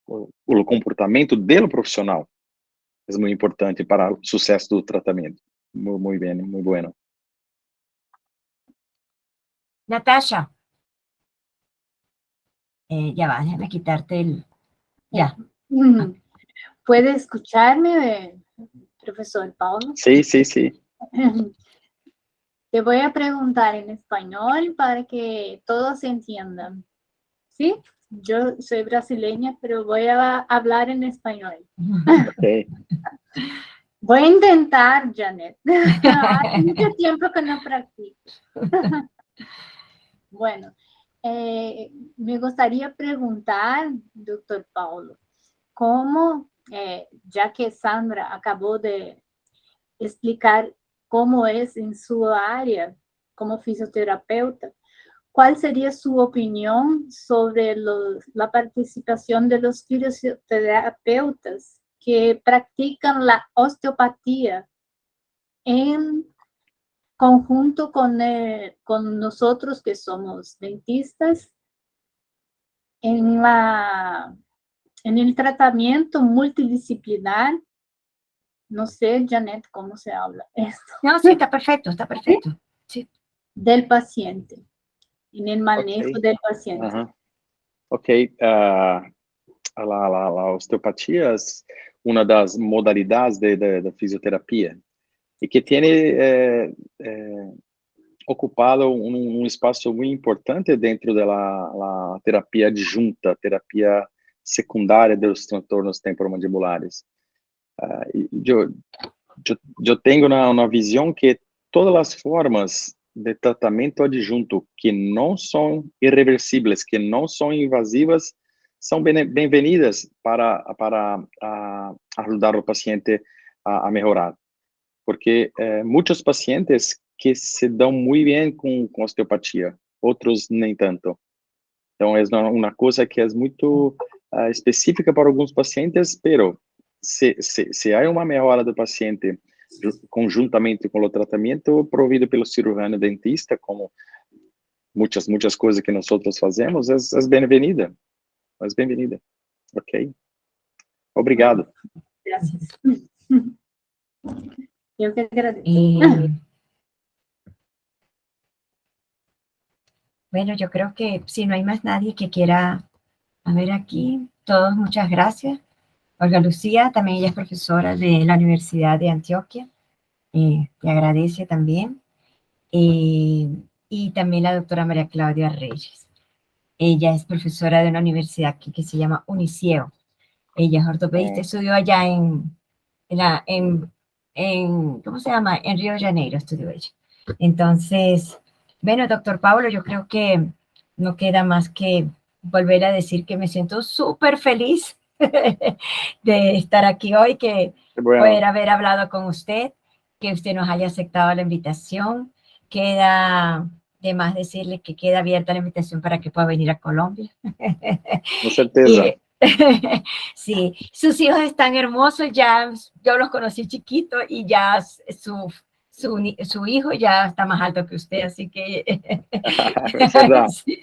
O comportamento do profissional é muito importante para o sucesso do tratamento. Muy bien, muy bueno. Natasha. Ya va, déjame quitarte el... Ya. ¿Puede escucharme, profesor Paulo? Sí. Te voy a preguntar en español para que todos entiendan. ¿Sí? Yo soy brasileña, pero voy a hablar en español. Okay. Voy a intentar, Janet. Hace mucho tiempo que no practico. Bueno, me gustaría preguntar, doctor Paulo, ¿cómo, ya que Sandra acabó de explicar cómo es en su área como fisioterapeuta, ¿cuál sería su opinión sobre la participación de los fisioterapeutas que practican la osteopatía en conjunto con nosotros que somos dentistas en el tratamiento multidisciplinar No sé, Janet, cómo se habla esto. No, sí, está perfecto, está perfecto. Sí. Del paciente, en el manejo Ok. del paciente. Ajá. Ok, a osteopatia é uma das modalidades da fisioterapia e que tem ocupado um espaço muito importante dentro da terapia adjunta, terapia secundária dos transtornos temporomandibulares. Eu tenho uma visão que todas as formas de tratamento adjunto que não são irreversíveis, que não são invasivas, são bem-vindas para ajudar o paciente a melhorar. Porque muitos pacientes que se dão muito bem com osteopatia, outros nem tanto. Então, é uma coisa que é muito específica para alguns pacientes, pero se há uma melhora do paciente conjuntamente com o tratamento provido pelo cirurgião dentista, como muitas coisas que nós fazemos, é bem-vinda. É bem-vinda. Ok? Obrigado. Gracias. Yo que agradeço. Bueno, yo creo que si no hay más nadie que quiera, a ver aquí, todos muchas gracias. Olga Lucía, también ella es profesora de la Universidad de Antioquia, te agradece también. Y también la doctora María Claudia Reyes. Ella es profesora de una universidad que se llama Uniceo. Ella es ortopedista, estudió allá ¿cómo se llama? En Río de Janeiro estudió ella. Entonces, bueno, doctor Pablo, yo creo que no queda más que volver a decir que me siento súper feliz de estar aquí hoy, que poder haber hablado con usted, que usted nos haya aceptado la invitación. Queda de más decirle que queda abierta la invitación para que pueda venir a Colombia. Con certeza. Sí, sus hijos están hermosos, ya yo los conocí chiquitos y ya su hijo ya está más alto que usted, así que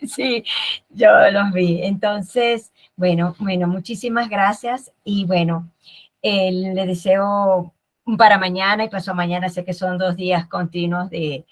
sí, yo los vi. Entonces, bueno, muchísimas gracias y bueno, le deseo para mañana y pasado mañana, sé que son 2 días continuos de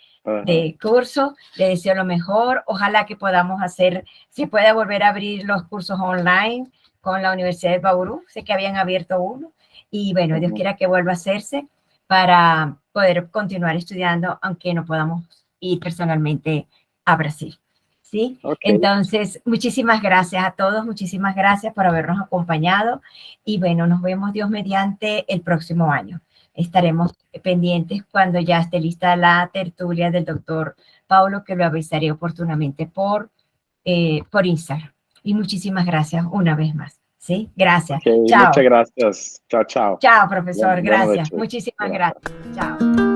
curso, le deseo lo mejor, ojalá que podamos hacer, si puede volver a abrir los cursos online con la Universidad de Bauru, sé que habían abierto uno, y bueno, Dios quiera que vuelva a hacerse para poder continuar estudiando, aunque no podamos ir personalmente a Brasil, ¿sí? Okay. Entonces, muchísimas gracias a todos, muchísimas gracias por habernos acompañado, y bueno, nos vemos Dios mediante el próximo año. Estaremos pendientes cuando ya esté lista la tertulia del doctor Paulo, que lo avisaré oportunamente por Instagram. Y muchísimas gracias una vez más. ¿Sí? Gracias. Okay, chao. Muchas gracias. Chao, chao. Chao, profesor. Gracias. Muchísimas gracias. Chao.